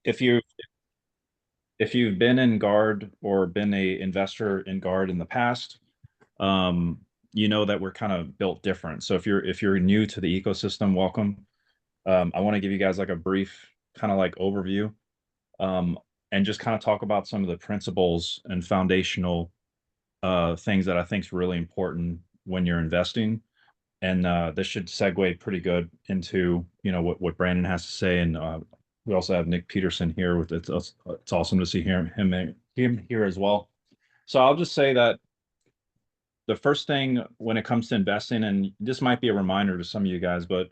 if you if you've been in guard or been a investor in guard in the past, um, you know that we're kind of built different. So if you're new to the ecosystem, welcome. I want to give you guys like a brief kind of like overview, um, and just kind of talk about some of the principles and foundational things that I think is really important when you're investing. And this should segue pretty good into what Brandon has to say. And we also have Nick Peterson here. With it's awesome to see him here as well. So I'll just say that the first thing when it comes to investing, and this might be a reminder to some of you guys, but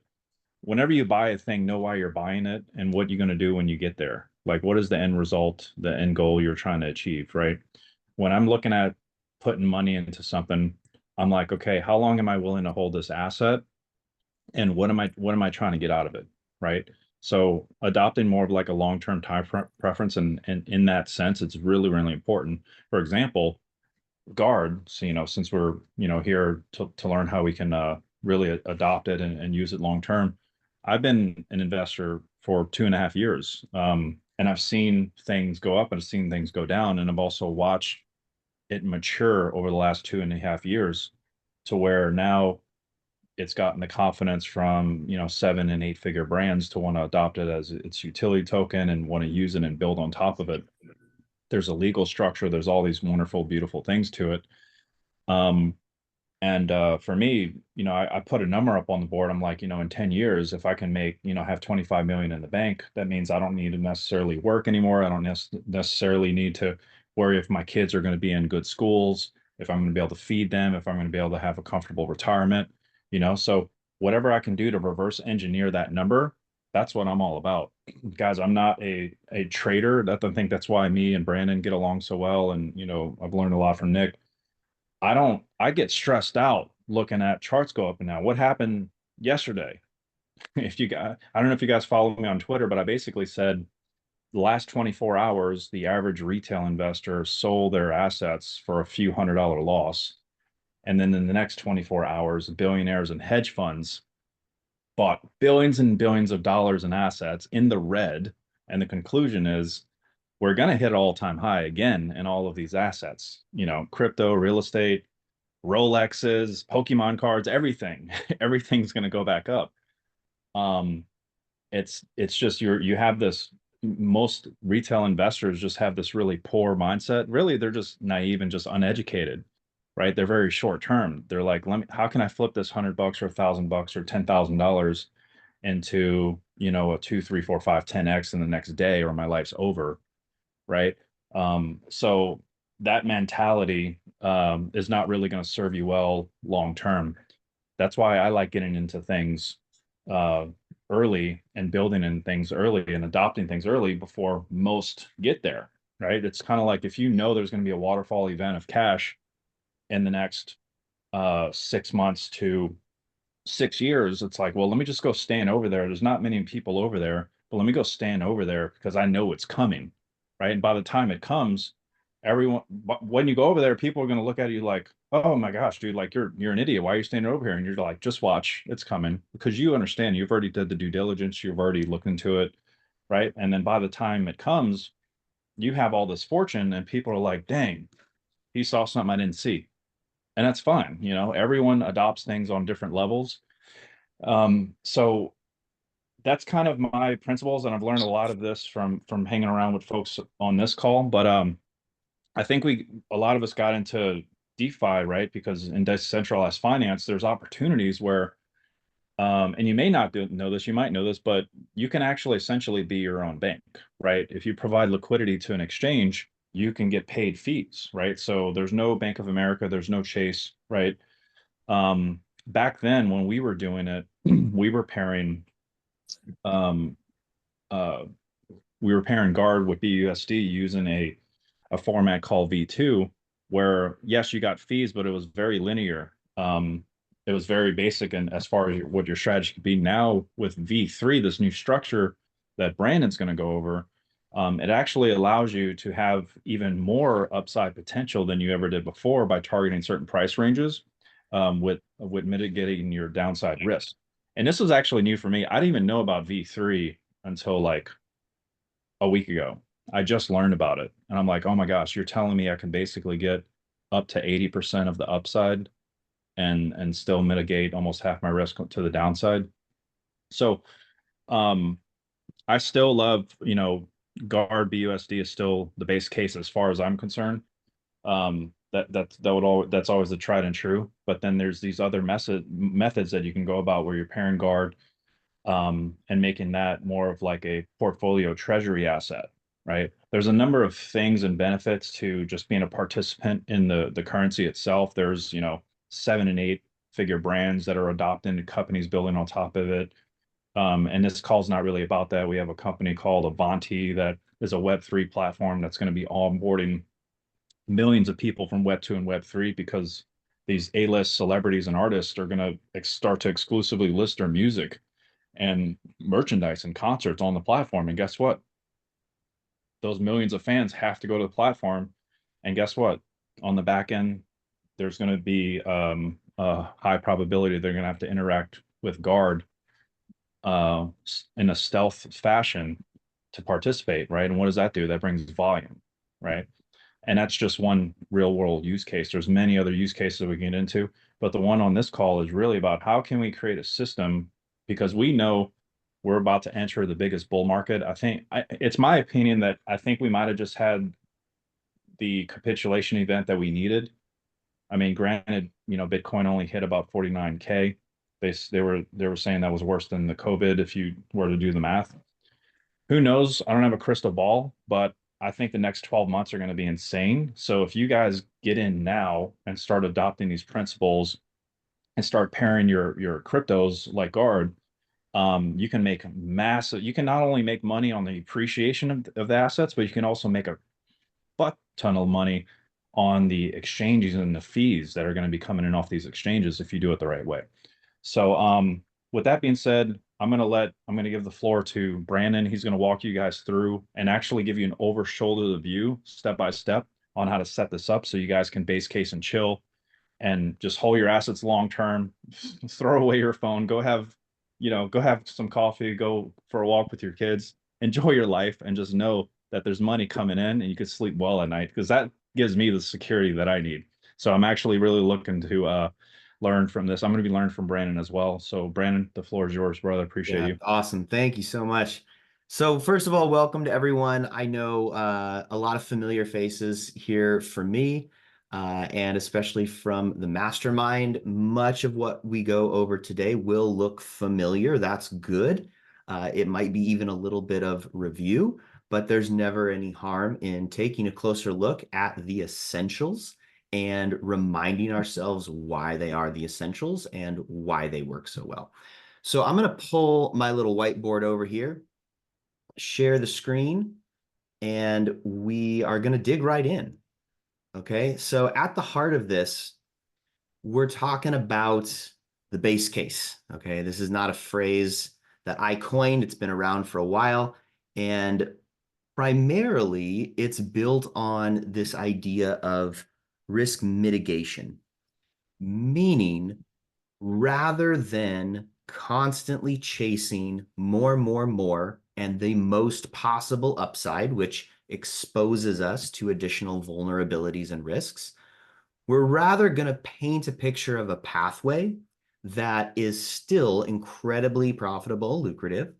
whenever you buy a thing, know why you're buying it and what you're going to do when you get there. Like, what is the end result, the end goal you're trying to achieve, right? When I'm looking at putting money into something, I'm like, okay, how long am I willing to hold this asset? And what am I trying to get out of it, right? So adopting more of like a long-term time preference, and in that sense, it's really, really important. For example, guard, so since we're here to learn how we can really adopt it and use it long term. I've been an investor for 2.5 years, and I've seen things go up and I've seen things go down, and I've also watched it mature over the last 2.5 years to where now it's gotten the confidence from 7 and 8 figure brands to want to adopt it as its utility token and want to use it and build on top of it. There's a legal structure. There's all these wonderful, beautiful things to it. Um, and for me, I put a number up on the board. I'm like, in 10 years, if I can have 25 million in the bank, that means I don't need to necessarily work anymore. I don't necessarily need to worry if my kids are going to be in good schools, if I'm going to be able to feed them, if I'm going to be able to have a comfortable retirement. So whatever I can do to reverse engineer that number, that's what I'm all about. Guys, I'm not a trader. I think that's why me and Brandon get along so well. And, I've learned a lot from Nick. I get stressed out looking at charts go up and down. What happened yesterday? I don't know if you guys follow me on Twitter, but I basically said the last 24 hours, the average retail investor sold their assets for a few $100 loss. And then in the next 24 hours, billionaires and hedge funds bought billions and billions of dollars in assets in the red. And the conclusion is we're going to hit all-time high again in all of these assets, crypto, real estate, Rolexes, Pokemon cards, everything. Everything's going to go back up. Um, it's just you have this, most retail investors just have this really poor mindset. Really, they're just naive and just uneducated, right? They're very short term. They're like, how can I flip this $100 or $1,000 or $10,000 into, a 2, 3, 4, 5, 10x in the next day, or my life's over, right? So that mentality is not really going to serve you well long term. That's why I like getting into things uh, early and building in things early and adopting things early before most get there, right? It's kind of like if there's going to be a waterfall event of cash in the next 6 months to 6 years, it's like, well, let me just go stand over there. There's not many people over there, but let me go stand over there because I know it's coming, right? And by the time it comes, everyone, when you go over there, people are going to look at you like, oh my gosh, dude, like you're an idiot. Why are you standing over here? And you're like, just watch, it's coming, because you understand you've already did the due diligence, you've already looked into it, right? And then by the time it comes, you have all this fortune, and people are like, dang, he saw something I didn't see. And that's fine. Everyone adopts things on different levels. So that's kind of my principles, and I've learned a lot of this from hanging around with folks on this call. But I think a lot of us got into DeFi, right? Because in decentralized finance, there's opportunities where, and you may not know this, you might know this, but you can actually essentially be your own bank, right? If you provide liquidity to an exchange, you can get paid fees, right? So there's no Bank of America, there's no Chase, right? Back then when we were doing it, we were pairing um, uh, we were pairing guard with BUSD using a format called V2, where yes, you got fees, but it was very linear. It was very basic, and as far as what your strategy could be. Now with V3, this new structure that Brandon's going to go over, it actually allows you to have even more upside potential than you ever did before by targeting certain price ranges, with mitigating your downside risk. And this was actually new for me. I didn't even know about V3 until like a week ago. I just learned about it. And I'm like, oh my gosh, you're telling me I can basically get up to 80% of the upside and still mitigate almost half my risk to the downside. So um I still love, guard BUSD is still the base case as far as I'm concerned. That's always the tried and true. But then there's these other methods that you can go about where you're pairing guard and making that more of like a portfolio treasury asset, right? There's a number of things and benefits to just being a participant in the currency itself. There's, 7 and 8 figure brands that are adopting companies building on top of it. And this call's not really about that. We have a company called Avanti that is a Web3 platform that's going to be onboarding millions of people from Web2 and Web3 because these A-list celebrities and artists are going to start to exclusively list their music and merchandise and concerts on the platform. And guess what? Those millions of fans have to go to the platform. And guess what? On the back end, there's going to be a high probability they're going to have to interact with Guard in a stealth fashion to participate, right? And what does that do? That brings volume, right? And that's just one real world use case. There's many other use cases that we get into, but the one on this call is really about how can we create a system because we know we're about to enter the biggest bull market. It's my opinion that I think we might have just had the capitulation event that we needed. I mean, granted, Bitcoin only hit about 49K. They were saying that was worse than the COVID if you were to do the math. Who knows? I don't have a crystal ball, but I think the next 12 months are going to be insane. So if you guys get in now and start adopting these principles and start pairing your cryptos like Guard, you can make massive. You can not only make money on the appreciation of the assets, but you can also make a butt ton of money on the exchanges and the fees that are going to be coming in off these exchanges if you do it the right way. So with that being said, I'm going to give the floor to Brandon. He's going to walk you guys through and actually give you an over shoulder view step by step on how to set this up so you guys can base case and chill and just hold your assets long term, throw away your phone, go have some coffee, go for a walk with your kids, enjoy your life, and just know that there's money coming in and you can sleep well at night because that gives me the security that I need. So I'm actually really looking to learn from this. I'm going to be learning from Brandon as well. So Brandon, the floor is yours, brother. Appreciate Yeah, you. awesome. Thank you so much. So first of all, welcome to everyone. I know a lot of familiar faces here for me, and especially from the Mastermind. Much of what we go over today will look familiar. That's good. It might be even a little bit of review, but there's never any harm in taking a closer look at the essentials and reminding ourselves why they are the essentials and why they work so well. So I'm going to pull my little whiteboard over here, share the screen, and we are going to dig right in. Okay, so at the heart of this, we're talking about the base case. Okay, this is not a phrase that I coined, it's been around for a while. And primarily, it's built on this idea of risk mitigation, meaning rather than constantly chasing more, and the most possible upside, which exposes us to additional vulnerabilities and risks, we're rather going to paint a picture of a pathway that is still incredibly profitable, lucrative,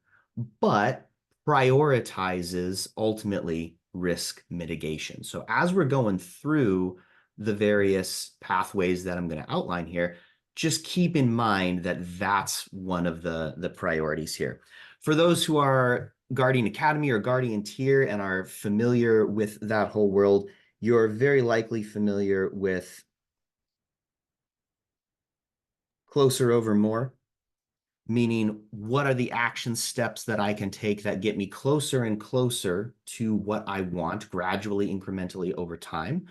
but prioritizes ultimately risk mitigation. So as we're going through the various pathways that I'm going to outline here, just keep in mind that that's one of the priorities here. For those who are Guardian Academy or Guardian Tier and are familiar with that whole world, you're very likely familiar with closer over more, meaning what are the action steps that I can take that get me closer and closer to what I want gradually, incrementally over time,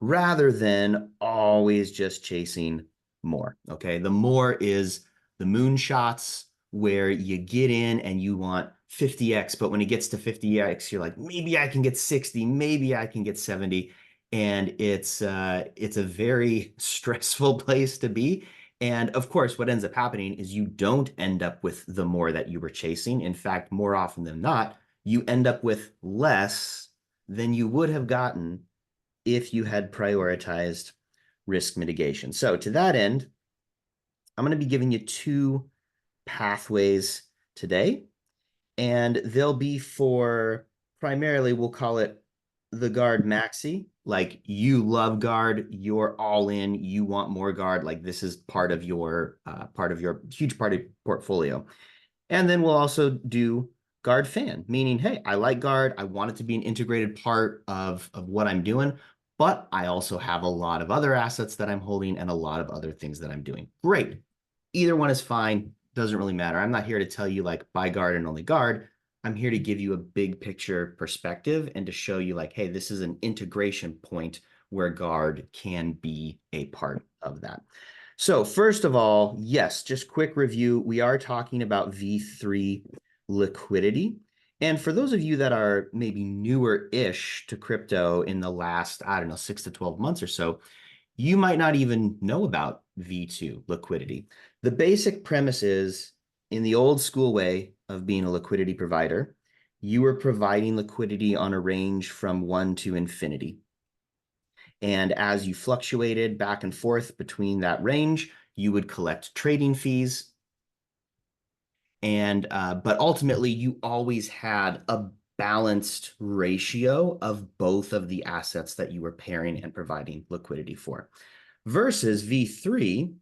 rather than always just chasing more. Okay, the more is the moonshots where you get in and you want 50x, but when it gets to 50x, you're like, maybe I can get 60, maybe I can get 70, and it's a very stressful place to be. And of course, what ends up happening is you don't end up with the more that you were chasing. In fact, more often than not, you end up with less than you would have gotten if you had prioritized risk mitigation. So to that end, I'm going to be giving you two pathways today, and they'll be for primarily, we'll call it the guard maxi. Like you love guard, you're all in, you want more guard. Like this is part of your huge part of your portfolio. And then we'll also do guard fan, meaning, hey, I like guard. I want it to be an integrated part of what I'm doing, but I also have a lot of other assets that I'm holding and a lot of other things that I'm doing. Great. Either one is fine. Doesn't really matter. I'm not here to tell you like buy guard and only guard. I'm here to give you a big picture perspective and to show you like, hey, this is an integration point where guard can be a part of that. So first of all, yes, just quick review. We are talking about V3 liquidity. And for those of you that are maybe newer-ish to crypto in the last, I don't know, 6 to 12 months or so, you might not even know about V2 liquidity. The basic premise is in the old school way of being a liquidity provider, you were providing liquidity on a range from 1 to infinity. And as you fluctuated back and forth between that range, you would collect trading fees. And but ultimately, you always had a balanced ratio of both of the assets that you were pairing and providing liquidity for. Versus V3,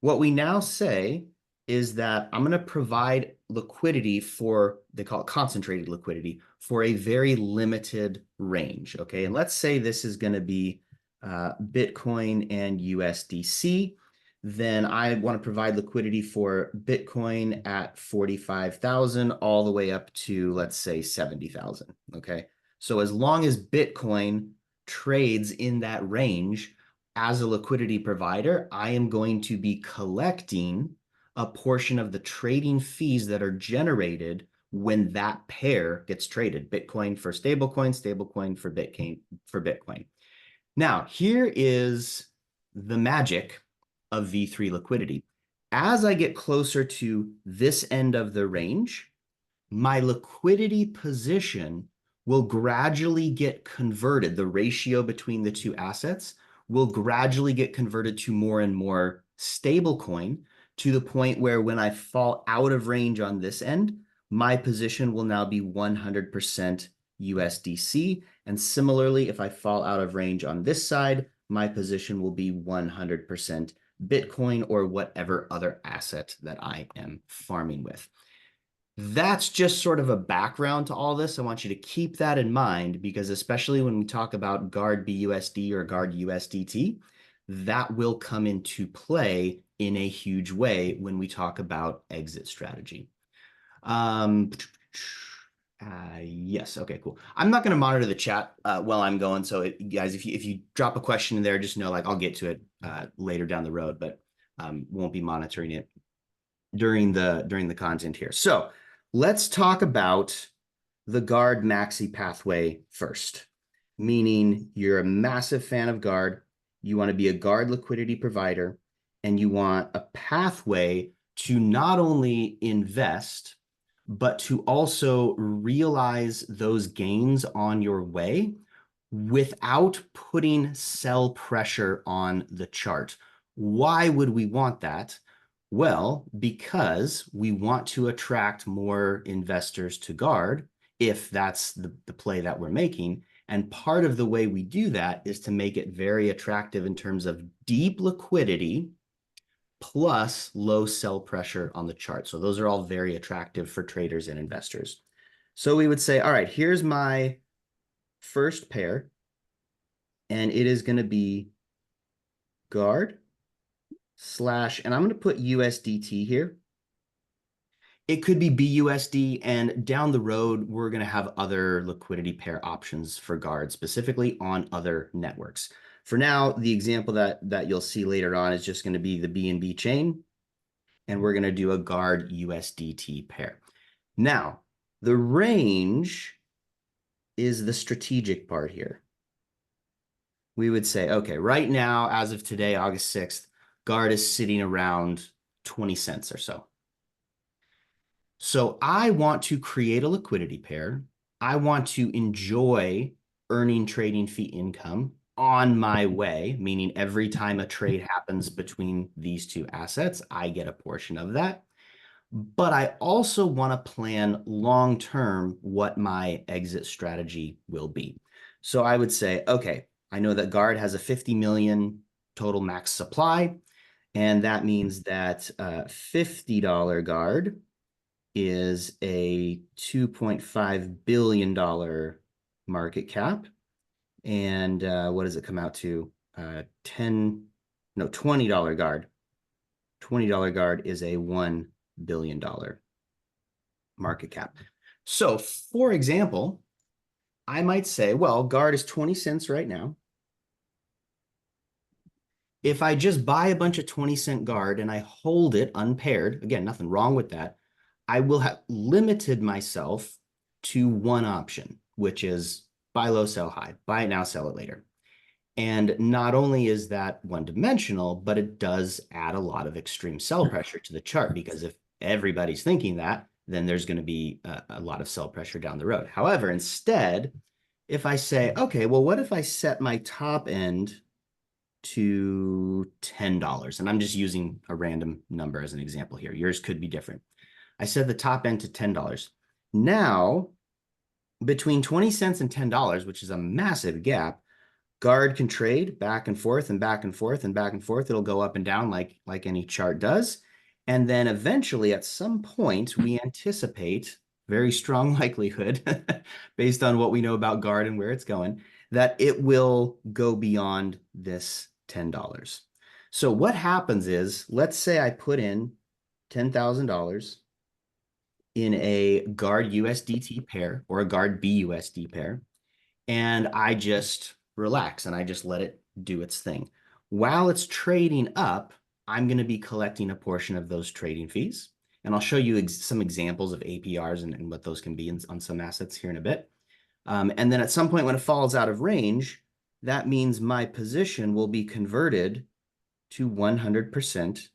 what we now say is that I'm going to provide liquidity for, they call it concentrated liquidity, for a very limited range. Okay. And let's say this is going to be Bitcoin and USDC. Then I want to provide liquidity for Bitcoin at 45,000 all the way up to, let's say, 70,000. Okay. So as long as Bitcoin trades in that range, as a liquidity provider, I am going to be collecting a portion of the trading fees that are generated when that pair gets traded, Bitcoin for stablecoin, stablecoin for Bitcoin. Now, here is the magic of V3 liquidity. As I get closer to this end of the range, my liquidity position will gradually get converted. The ratio between the two assets will gradually get converted to more and more stable coin, to the point where when I fall out of range on this end, my position will now be 100% USDC. And similarly, if I fall out of range on this side, my position will be 100% Bitcoin or whatever other asset that I am farming with. That's just sort of a background to all this. I want you to keep that in mind because especially when we talk about guard BUSD or guard USDT, that will come into play in a huge way when we talk about exit strategy. Yes. Okay, cool. I'm not going to monitor the chat while I'm going. So guys, if you drop a question in there, just know like I'll get to it later down the road, but won't be monitoring it during the content here. So let's talk about the guard maxi pathway first, meaning you're a massive fan of guard. You want to be a guard liquidity provider, and you want a pathway to not only invest, but to also realize those gains on your way without putting sell pressure on the chart. Why would we want that? Well, because we want to attract more investors to guard if that's the play that we're making. And part of the way we do that is to make it very attractive in terms of deep liquidity plus low sell pressure on the chart. So those are all very attractive for traders and investors. So we would say, all right, here's my first pair, and it is going to be guard slash, and I'm going to put USDT here. It could be BUSD, and down the road, we're going to have other liquidity pair options for guard, specifically on other networks. For now, the example that you'll see later on is just going to be the BNB chain, and we're going to do a guard USDT pair. Now, the range is the strategic part here. We would say, okay, right now, as of today, August 6th, guard is sitting around 20 cents or so. So I want to create a liquidity pair I want to enjoy earning trading fee income on my way, meaning every time a trade happens between these two assets, I get a portion of that. But I also want to plan long term what my exit strategy will be. So I would say, okay, I know that Guard has a 50 million total max supply, and that means that $50 Guard is a $2.5 billion market cap. And what does it come out to? 10, no, $20 Guard. $20 Guard is a $1 billion market cap. So, for example, I might say, well, Guard is 20 cents right now. If I just buy a bunch of 20-cent Guard and I hold it unpaired, again, nothing wrong with that, I will have limited myself to one option, which is buy low, sell high, buy it now, sell it later. And not only is that one-dimensional, but it does add a lot of extreme sell pressure to the chart, because if everybody's thinking that, then there's going to be a lot of sell pressure down the road. However, instead, if I say, okay, well, what if I set my top end to $10? And I'm just using a random number as an example here. Yours could be different. I set the top end to $10. Now, between 20 cents and $10, which is a massive gap, Guard can trade back and forth and back and forth and back and forth. It'll go up and down like any chart does. And then eventually, at some point, we anticipate, very strong likelihood, based on what we know about Guard and where it's going, that it will go beyond this $10. So what happens is, let's say I put in $10,000 in a Guard USDT pair or a Guard BUSD pair, and I just relax and I just let it do its thing. While it's trading up, I'm going to be collecting a portion of those trading fees. And I'll show you some examples of APRs and what those can be on some assets here in a bit. And then at some point when it falls out of range, that means my position will be converted to 100%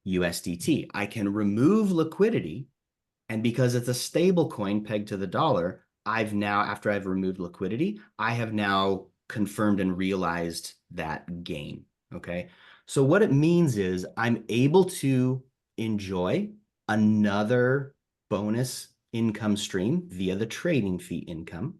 USDT. I can remove liquidity, and because it's a stable coin pegged to the dollar, I've now, after I've removed liquidity, I have now confirmed and realized that gain. Okay. So what it means is I'm able to enjoy another bonus income stream via the trading fee income.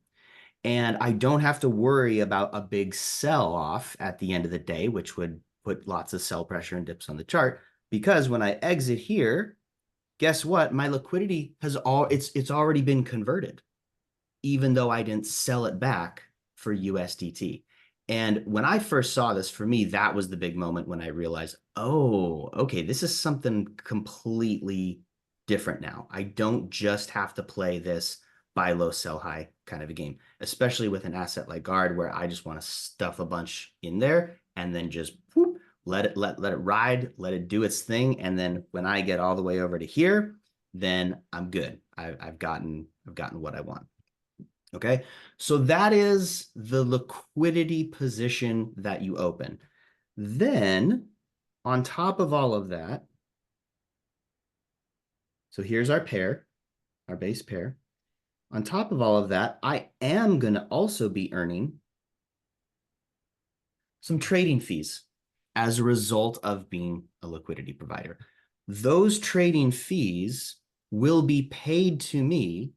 And I don't have to worry about a big sell off at the end of the day, which would put lots of sell pressure and dips on the chart. Because when I exit here, guess what? My liquidity has it's already been converted, even though I didn't sell it back for USDT. And when I first saw this, for me, that was the big moment when I realized, oh, okay, this is something completely different now. I don't just have to play this buy low, sell high kind of a game, especially with an asset like Guard, where I just want to stuff a bunch in there and then just whoop, let it ride, let it do its thing. And then when I get all the way over to here, then I'm good. I've gotten what I want. Okay, so that is the liquidity position that you open. Then on top of all of that, so here's our pair, our base pair. On top of all of that, I am going to also be earning some trading fees as a result of being a liquidity provider. Those trading fees will be paid to me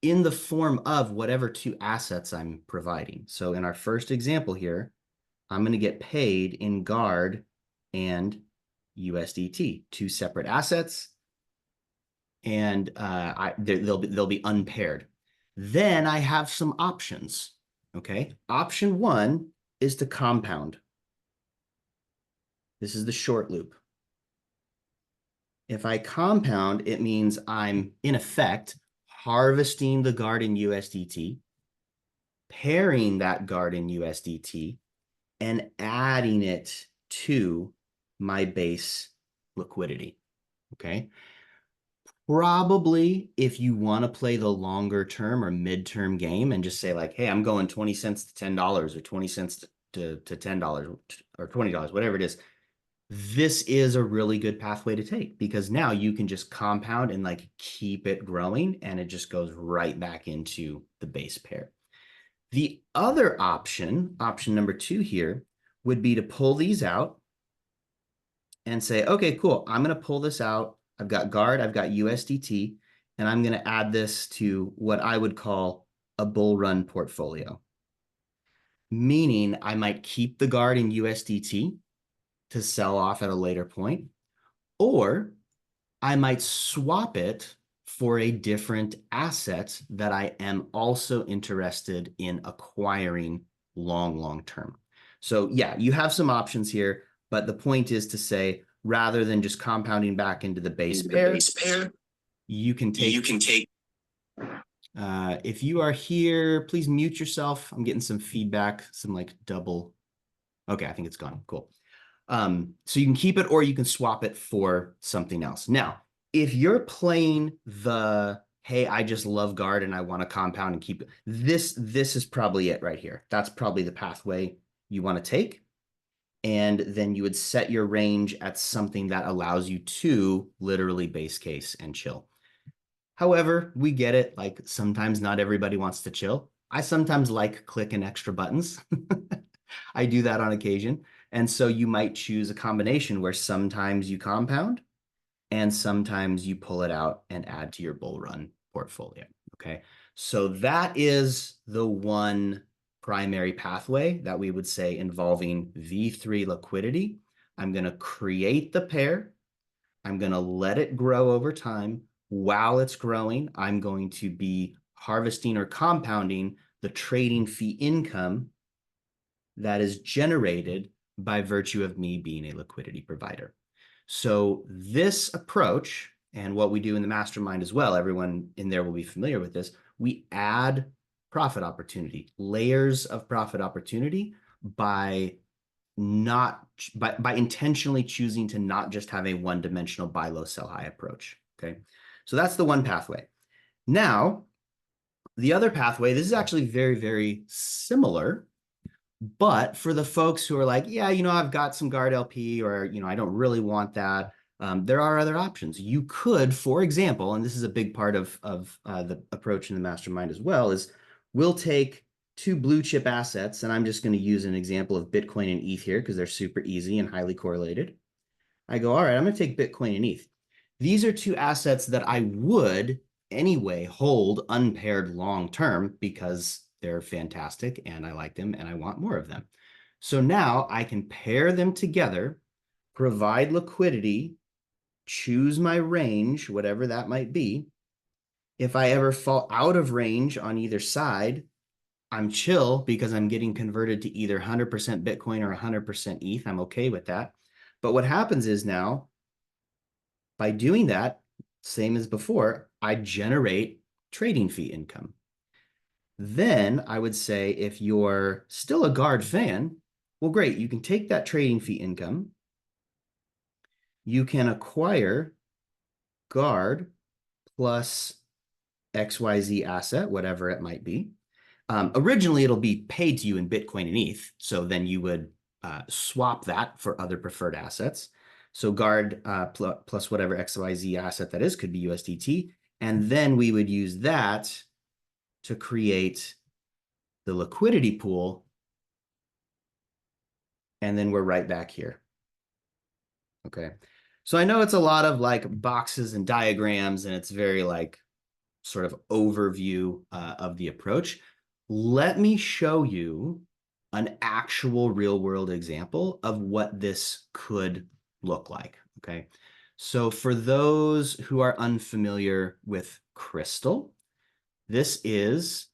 in the form of whatever two assets I'm providing. So in our first example here, I'm going to get paid in Guard and USDT, two separate assets, and they'll be unpaired. Then I have some options. Okay, option one is to compound. This is the short loop. If I compound, it means I'm in effect harvesting the Guard in USDT, pairing that Guard in USDT, and adding it to my base liquidity. Okay. Probably if you want to play the longer term or midterm game and just say like, hey, I'm going 20 cents to $10 or 20 cents to $10 or $20, whatever it is, this is a really good pathway to take because now you can just compound and like keep it growing and it just goes right back into the base pair. The other option, option number 2 here, would be to pull these out and say, okay, cool. I'm going to pull this out. I've got guard, I've got USDT, and I'm going to add this to what I would call a bull run portfolio. Meaning I might keep the guard in USDT to sell off at a later point, or I might swap it for a different asset that I am also interested in acquiring long term. So yeah, you have some options here, but the point is to say, rather than just compounding back into the base pair, you can take, if you are here, please mute yourself. I'm getting some feedback, some like double. Okay, I think it's gone. Cool. So you can keep it or you can swap it for something else. Now, if you're playing the, hey, I just love guard and I want to compound and keep it, this is probably it right here. That's probably the pathway you want to take. And then you would set your range at something that allows you to literally base case and chill. However, we get it. Like sometimes not everybody wants to chill. I sometimes like clicking extra buttons. I do that on occasion. And so you might choose a combination where sometimes you compound and sometimes you pull it out and add to your bull run portfolio. Okay. So that is the one primary pathway that we would say involving V3 liquidity. I'm going to create the pair. I'm going to let it grow over time. While it's growing, I'm going to be harvesting or compounding the trading fee income that is generated by virtue of me being a liquidity provider. So this approach, and what we do in the mastermind as well, everyone in there will be familiar with this, we add profit opportunity, layers of profit opportunity by intentionally choosing to not just have a one-dimensional buy low, sell high approach. Okay. So that's the one pathway. Now, the other pathway, this is actually very similar. But for the folks who are like, yeah, I've got some guard LP or, I don't really want that. There are other options. You could, for example, and this is a big part of the approach in the mastermind as well, is we'll take 2 blue chip assets, and I'm just going to use an example of Bitcoin and ETH here because they're super easy and highly correlated. I go, all right, I'm going to take Bitcoin and ETH. These are 2 assets that I would anyway hold unpaired long term because they're fantastic and I like them and I want more of them. So now I can pair them together, provide liquidity, choose my range, whatever that might be. If I ever fall out of range on either side, I'm chill because I'm getting converted to either 100% Bitcoin or 100% ETH. I'm okay with that. But what happens is now, by doing that, same as before, I generate trading fee income. Then I would say if you're still a guard fan, well, great. You can take that trading fee income. You can acquire guard plus XYZ asset, whatever it might be. Originally, it'll be paid to you in Bitcoin and ETH. So then you would swap that for other preferred assets. So guard plus whatever XYZ asset that is could be USDT. And then we would use that to create the liquidity pool. And then we're right back here. Okay. So I know it's a lot of like boxes and diagrams, and it's very like sort of overview of the approach. Let me show you an actual real world example of what this could look like. Okay. So for those who are unfamiliar with Crystal, this is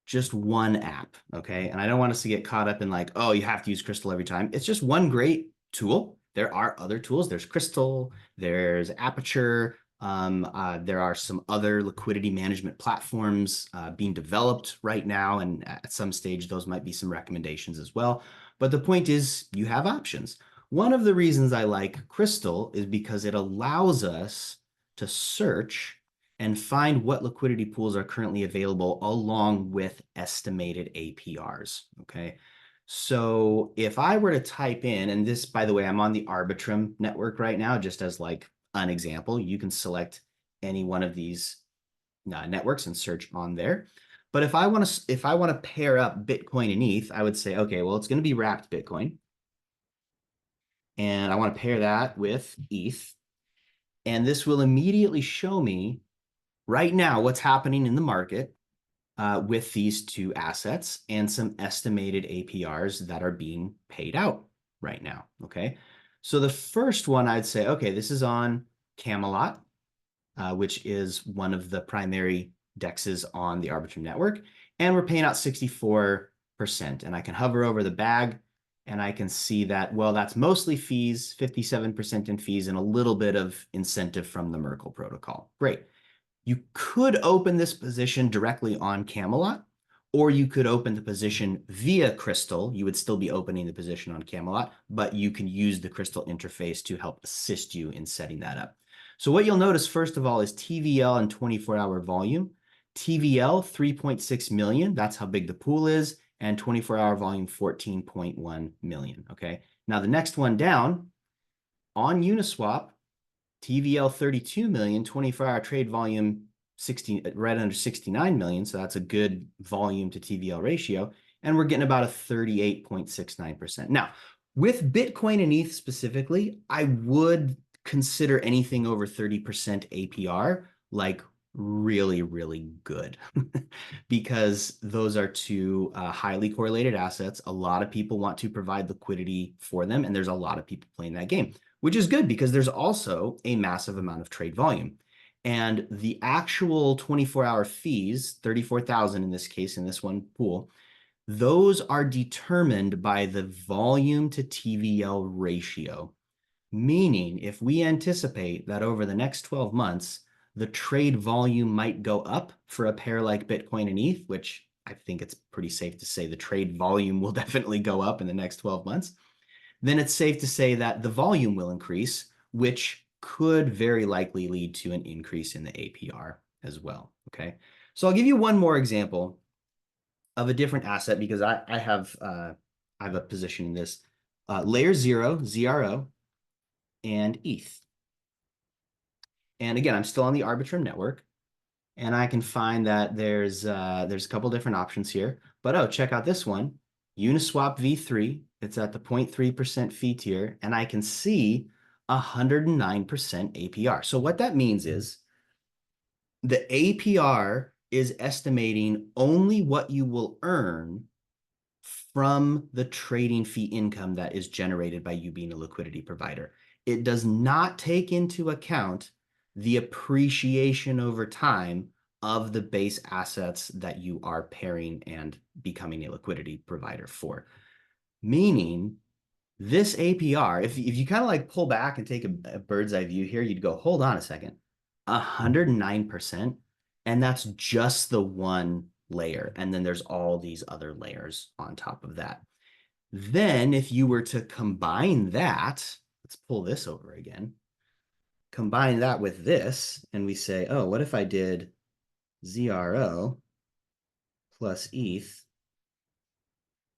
just one app. Okay. And I don't want us to get caught up in like, oh, you have to use Crystal every time. It's just one great tool. There are other tools. There's Crystal, there's Aperture. There are some other liquidity management platforms being developed right now. And at some stage, those might be some recommendations as well. But the point is you have options. One of the reasons I like Crystal is because it allows us to search and find what liquidity pools are currently available along with estimated APRs. Okay. So if I were to type in, and this, by the way, I'm on the Arbitrum network right now, just as like an example, you can select any one of these networks and search on there. But if I want to pair up Bitcoin and ETH, I would say, okay, well, it's going to be wrapped Bitcoin. And I want to pair that with ETH. And this will immediately show me right now what's happening in the market with these two assets and some estimated APRs that are being paid out right now. Okay. So the first one I'd say, okay, this is on Camelot, which is one of the primary dexes on the Arbitrum network. And we're paying out 64%. And I can hover over the bag and I can see that, well, that's mostly fees, 57% in fees, and a little bit of incentive from the Merkle protocol. Great. You could open this position directly on Camelot, or you could open the position via Crystal. You would still be opening the position on Camelot, but you can use the Crystal interface to help assist you in setting that up. So what you'll notice, first of all, is TVL and 24-hour volume. TVL, 3.6 million. That's how big the pool is. And 24-hour volume, 14.1 million. Okay. Now, the next one down on Uniswap, TVL 32 million, 24-hour trade volume 16, right under 69 million. So that's a good volume to TVL ratio. And we're getting about a 38.69%. Now, with Bitcoin and ETH specifically, I would consider anything over 30% APR like really, really good because those are two highly correlated assets. A lot of people want to provide liquidity for them, and there's a lot of people playing that game, which is good because there's also a massive amount of trade volume. And the actual 24-hour fees, 34,000 in this case, in this one pool, those are determined by the volume to TVL ratio. Meaning, if we anticipate that over the next 12 months, the trade volume might go up for a pair like Bitcoin and ETH, which I think it's pretty safe to say the trade volume will definitely go up in the next 12 months, then it's safe to say that the volume will increase, which could very likely lead to an increase in the APR as well. Okay. So I'll give you one more example of a different asset because I have a position in this layer 0, ZRO, and ETH. And again, I'm still on the Arbitrum network, and I can find that there's a couple different options here. But oh, check out this one, Uniswap V3. It's at the 0.3% fee tier, and I can see 109% APR. So what that means is the APR is estimating only what you will earn from the trading fee income that is generated by you being a liquidity provider. It does not take into account the appreciation over time of the base assets that you are pairing and becoming a liquidity provider for. Meaning this APR, if you kind of like pull back and take a bird's eye view here, you'd go, hold on a second, 109%. And that's just the one layer. And then there's all these other layers on top of that. Then if you were to combine that, let's pull this over again, combine that with this, and we say, oh, what if I did ZRO plus ETH,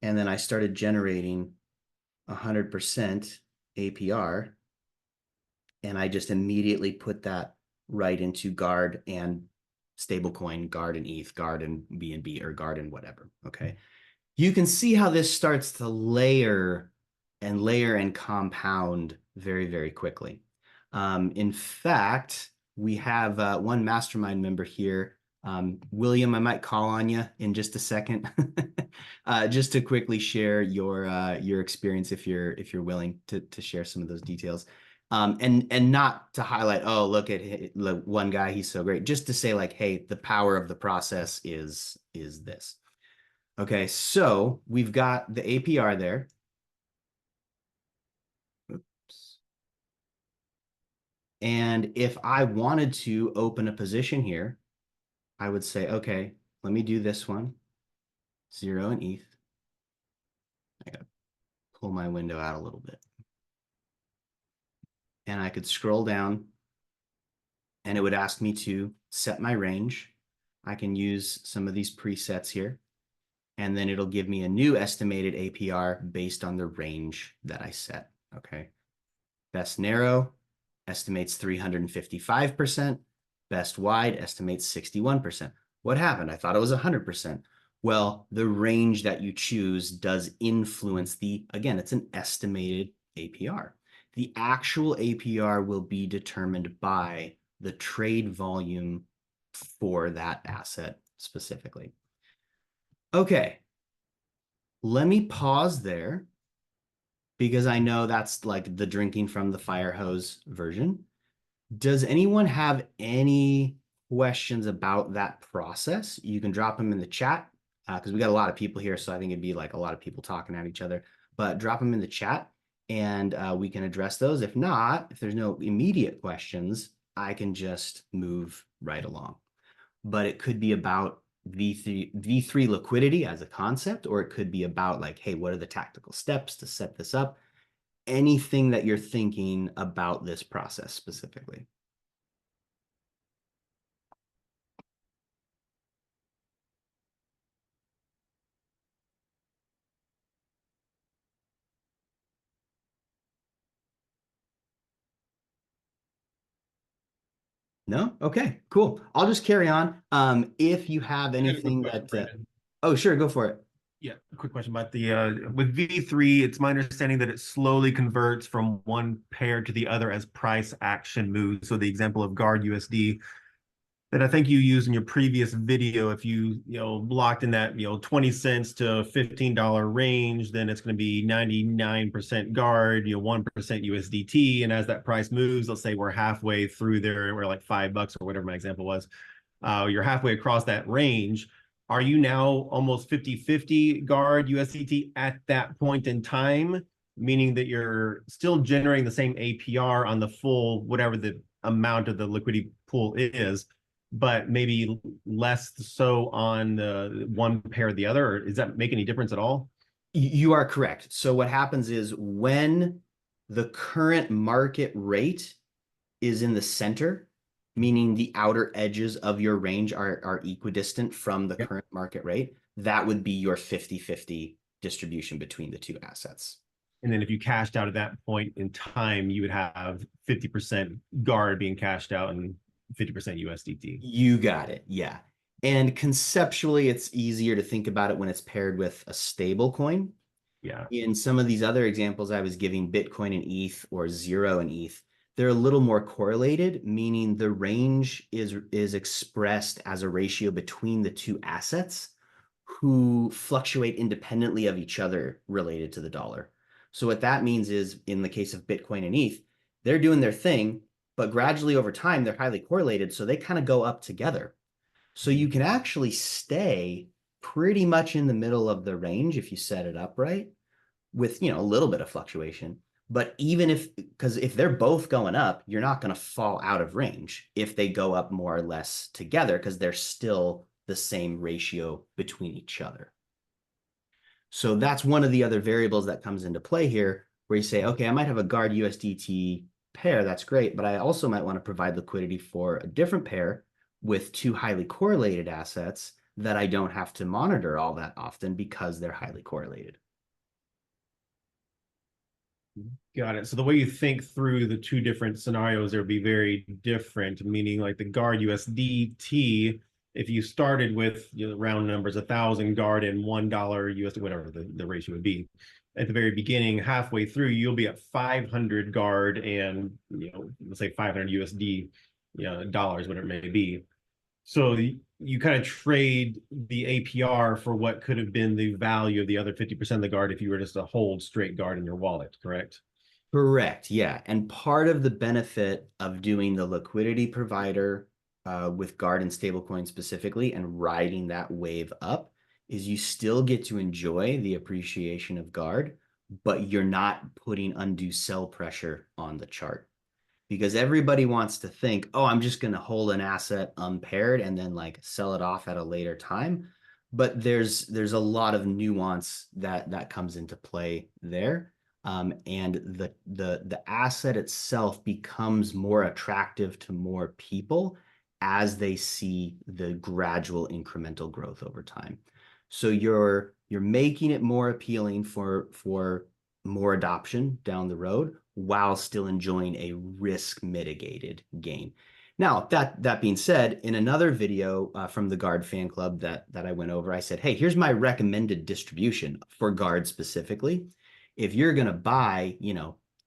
and then I started generating 100% APR, and I just immediately put that right into Guard and stablecoin, Guard and ETH, Guard and BNB, or Guard and whatever, okay? You can see how this starts to layer and compound very, very quickly. In fact, we have one Mastermind member here. William, I might call on you in just a second, just to quickly share your experience if you're willing to share some of those details. And not to highlight, oh, look one guy, he's so great. Just to say like, hey, the power of the process is this. Okay, so we've got the APR there. Oops. And if I wanted to open a position here, I would say, okay, let me do this one, 0 and ETH. I gotta pull my window out a little bit. And I could scroll down and it would ask me to set my range. I can use some of these presets here. and then it'll give me a new estimated APR based on the range that I set. Okay. Best narrow estimates 355%. Best wide estimates 61%. What happened? I thought it was 100%. Well, the range that you choose does influence again, it's an estimated APR. The actual APR will be determined by the trade volume for that asset specifically. Okay, let me pause there because I know that's like the drinking from the fire hose version. Does anyone have any questions about that process? You can drop them in the chat because we got a lot of people here. So I think it'd be like a lot of people talking at each other, but drop them in the chat and we can address those. If not, if there's no immediate questions, I can just move right along. But it could be about V3 liquidity as a concept, or it could be about like, hey, what are the tactical steps to set this up? Anything that you're thinking about this process specifically. No? Okay, cool. I'll just carry on. If you have anything that, oh, sure, go for it. Yeah, a quick question about the with V3, it's my understanding that it slowly converts from one pair to the other as price action moves. So the example of guard USD that I think you used in your previous video, if you locked in that 20 cents to $15 range, then it's going to be 99% guard, 1% USDT. And as that price moves, let's say we're halfway through there, we're like $5 or whatever my example was. You're halfway across that range. Are you now almost 50-50 guard USDT at that point in time, meaning that you're still generating the same APR on the full, whatever the amount of the liquidity pool is, but maybe less so on the one pair or the other? Or does that make any difference at all? You are correct. So what happens is when the current market rate is in the center, meaning the outer edges of your range are equidistant from the current market rate, that would be your 50-50 distribution between the two assets. And then if you cashed out at that point in time, you would have 50% guard being cashed out and 50% USDT. You got it. Yeah. And conceptually, it's easier to think about it when it's paired with a stable coin. Yeah. In some of these other examples I was giving, Bitcoin and ETH or Zero and ETH, they're a little more correlated, meaning the range is expressed as a ratio between the two assets who fluctuate independently of each other related to the dollar. So what that means is, in the case of Bitcoin and ETH, they're doing their thing, but gradually over time, they're highly correlated. So they kind of go up together. So you can actually stay pretty much in the middle of the range if you set it up right with, a little bit of fluctuation. But because if they're both going up, you're not going to fall out of range if they go up more or less together because they're still the same ratio between each other. So that's one of the other variables that comes into play here where you say, okay, I might have a guard USDT pair. That's great. But I also might want to provide liquidity for a different pair with two highly correlated assets that I don't have to monitor all that often because they're highly correlated. Got it. So the way you think through the two different scenarios, there would be very different, meaning like the guard USDT, if you started with round numbers, 1,000 guard and $1 USD, whatever the ratio would be. At the very beginning, halfway through, you'll be at 500 guard and let's say 500 USD, dollars, whatever it may be. So you kind of trade the APR for what could have been the value of the other 50% of the guard if you were just to hold straight guard in your wallet, correct? Correct, yeah. And part of the benefit of doing the liquidity provider with guard and stablecoin specifically and riding that wave up is you still get to enjoy the appreciation of guard, but you're not putting undue sell pressure on the chart. Because everybody wants to think, oh, I'm just going to hold an asset unpaired and then like sell it off at a later time. But there's a lot of nuance that comes into play there. And the asset itself becomes more attractive to more people as they see the gradual incremental growth over time. So you're making it more appealing for more adoption down the road while still enjoying a risk mitigated gain. Now, that being said, in another video from the Guard fan club that I went over, I said, hey, here's my recommended distribution for Guard specifically. If you're going to buy,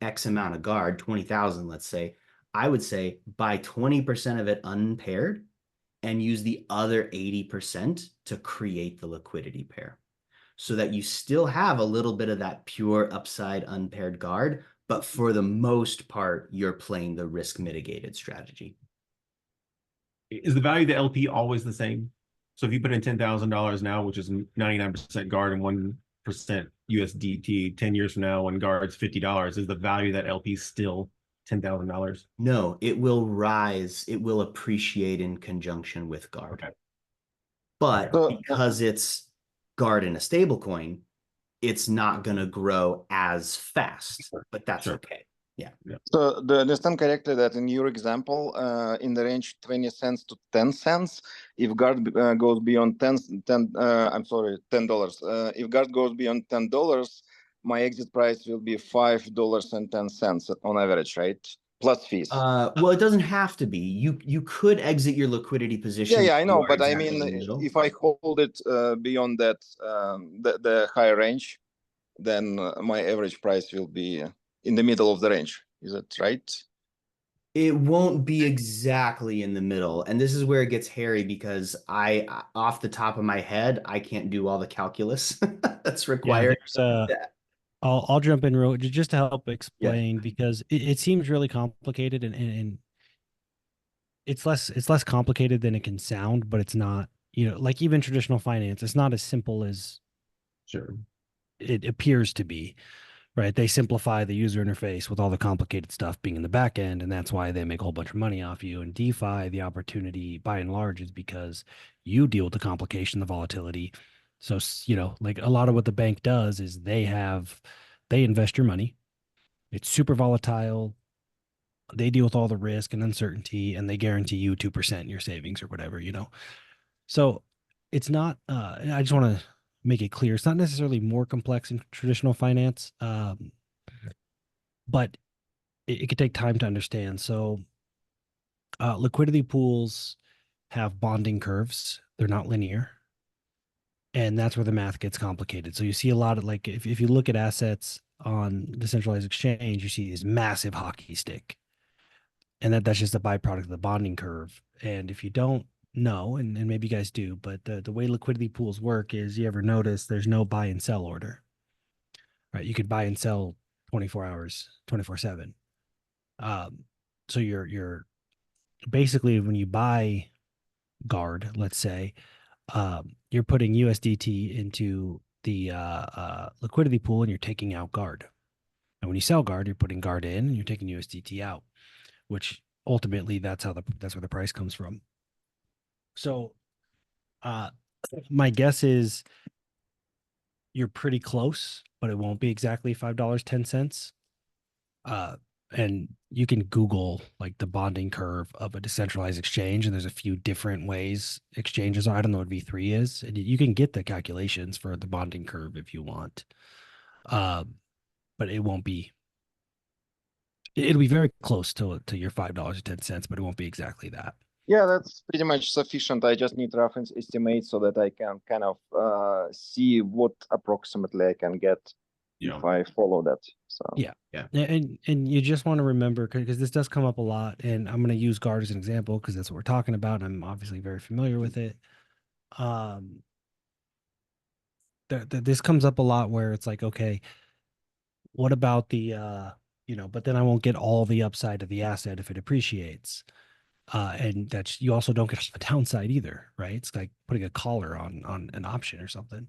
X amount of Guard, 20,000, let's say, I would say buy 20% of it unpaired and use the other 80% to create the liquidity pair so that you still have a little bit of that pure upside unpaired Guard, but for the most part, you're playing the risk mitigated strategy. Is the value of the LP always the same? So if you put in $10,000 now, which is 99% Guard and 1% USDT, 10 years from now, when Guard's $50, is the value of that LP still $10,000? No, it will rise. It will appreciate in conjunction with Guard. Okay. But So, because it's Guard in a stable coin, it's not going to grow as fast, but that's Sure. okay. so do I understand correctly that in your example, in the range 20 cents to 10 cents, if guard goes beyond $10, if guard goes beyond $10, my exit price will be $5.10 on average, right? Plus fees. Well, it doesn't have to be. You could exit your liquidity position. Yeah, I know, You are but I exactly mean, in the middle. if I hold it beyond that, the higher range, then my average price will be in the middle of the range. Is that right? It won't be exactly in the middle. And this is where it gets hairy because off the top of my head, I can't do all the calculus that's required. I'll jump in just to help explain because it seems really complicated and it's less complicated than it can sound, but it's not, like even traditional finance, it's not as simple as Sure. it appears to be. Right. They simplify the user interface with all the complicated stuff being in the back end. And that's why they make a whole bunch of money off you. And DeFi, the opportunity by and large is because you deal with the complication, the volatility. So, like a lot of what the bank does is they invest your money. It's super volatile. They deal with all the risk and uncertainty and they guarantee you 2% in your savings or whatever, So it's not, I just want to make it clear. It's not necessarily more complex in traditional finance, but it could take time to understand. So liquidity pools have bonding curves. They're not linear. And that's where the math gets complicated. So you see a lot of if you look at assets on decentralized exchange, you see this massive hockey stick. And that's just a byproduct of the bonding curve. And if you don't know, and maybe you guys do, but the way liquidity pools work is you ever notice there's no buy and sell order, right? You could buy and sell 24 hours, 24/7. So you're basically when you buy Guard, let's say, you're putting USDT into the liquidity pool and you're taking out Guard. And when you sell Guard, you're putting Guard in and you're taking USDT out, which ultimately that's where the price comes from. So my guess is you're pretty close, but it won't be exactly $5.10. And you can Google like the bonding curve of a decentralized exchange, and there's a few different ways exchanges are. I don't know what V3 is, and you can get the calculations for the bonding curve if you want. But it won't be. It'll be very close to your $5.10, but it won't be exactly that. Yeah, that's pretty much sufficient. I just need reference estimate so that I can kind of see what approximately I can get if I follow that. So yeah. And you just want to remember, because this does come up a lot, and I'm going to use Guard as an example because that's what we're talking about. And I'm obviously very familiar with it. This comes up a lot where it's like, okay, what about the but then I won't get all the upside of the asset if it appreciates. And that's, you also don't get the downside either, right? It's like putting a collar on an option or something.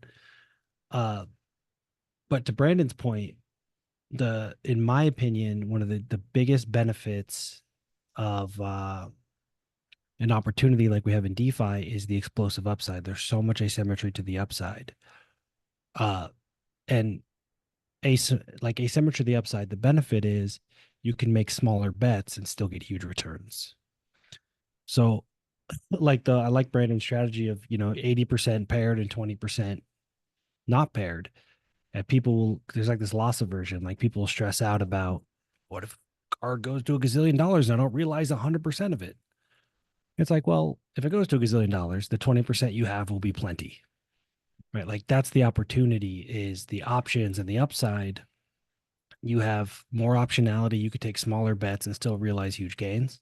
But to Brandon's point, in my opinion, one of the biggest benefits of an opportunity like we have in DeFi is the explosive upside. There's so much asymmetry to the upside. And asymmetry to the upside, the benefit is you can make smaller bets and still get huge returns. So I like Brandon's strategy of, 80% paired and 20% not paired. And there's like this loss aversion. Like people stress out about, what if card goes to $1 gazillion and I don't realize 100% of it? It's like, well, if it goes to $1 gazillion, the 20% you have will be plenty, right? Like that's the opportunity, is the options and the upside. You have more optionality. You could take smaller bets and still realize huge gains.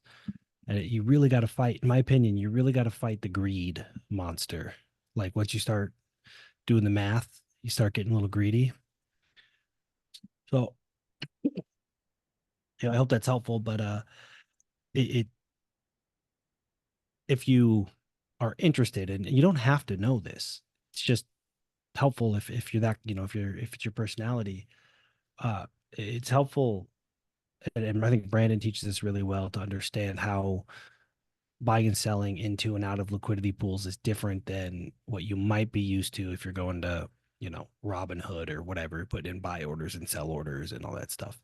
And you really got to fight, in my opinion, you really got to fight the greed monster. Like once you start doing the math, you start getting a little greedy. So, I hope that's helpful. But it if you are interested, and you don't have to know this, it's just helpful if you're that, if it's your personality. It's helpful, and I think Brandon teaches this really well, to understand how buying and selling into and out of liquidity pools is different than what you might be used to if you're going to, Robinhood or whatever, put in buy orders and sell orders and all that stuff.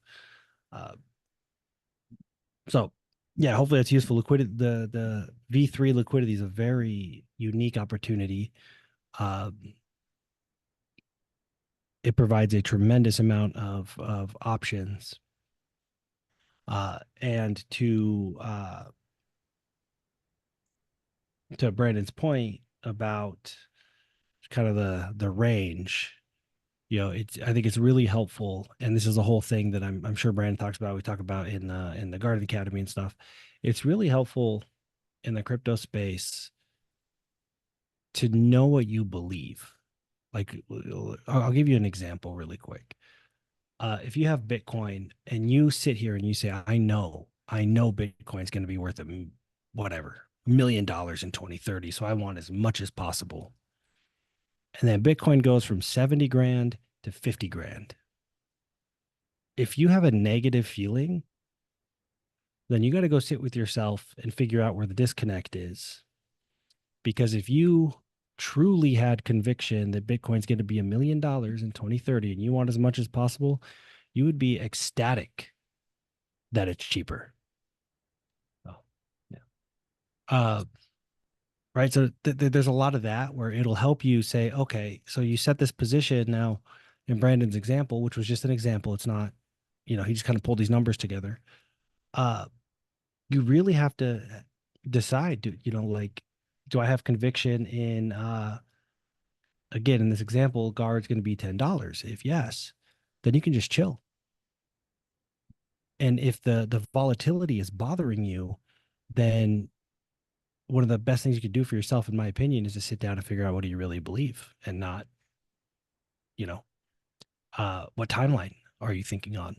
So yeah, hopefully that's useful. Liquidity, the V3 liquidity is a very unique opportunity. It provides a tremendous amount of options. And to Brandon's point about kind of the range, I think it's really helpful. And this is a whole thing that I'm sure Brandon talks about. We talk about in the Garden Academy and stuff. It's really helpful in the crypto space to know what you believe. Like, I'll give you an example really quick. If you have Bitcoin and you sit here and you say, I know Bitcoin's going to be worth $1 million in 2030. So I want as much as possible. And then Bitcoin goes from 70 grand to 50 grand. If you have a negative feeling, then you got to go sit with yourself and figure out where the disconnect is. Because if you truly had conviction that Bitcoin's going to be $1 million in 2030 and you want as much as possible, you would be ecstatic that it's cheaper. Oh, yeah. Right. So there's a lot of that where it'll help you say, okay, so you set this position now. In Brandon's example, which was just an example, it's not, he just kind of pulled these numbers together. You really have to decide, do I have conviction in, again, in this example, guard's going to be $10. If yes, then you can just chill. And if the volatility is bothering you, then one of the best things you could do for yourself, in my opinion, is to sit down and figure out, what do you really believe, and not, what timeline are you thinking on?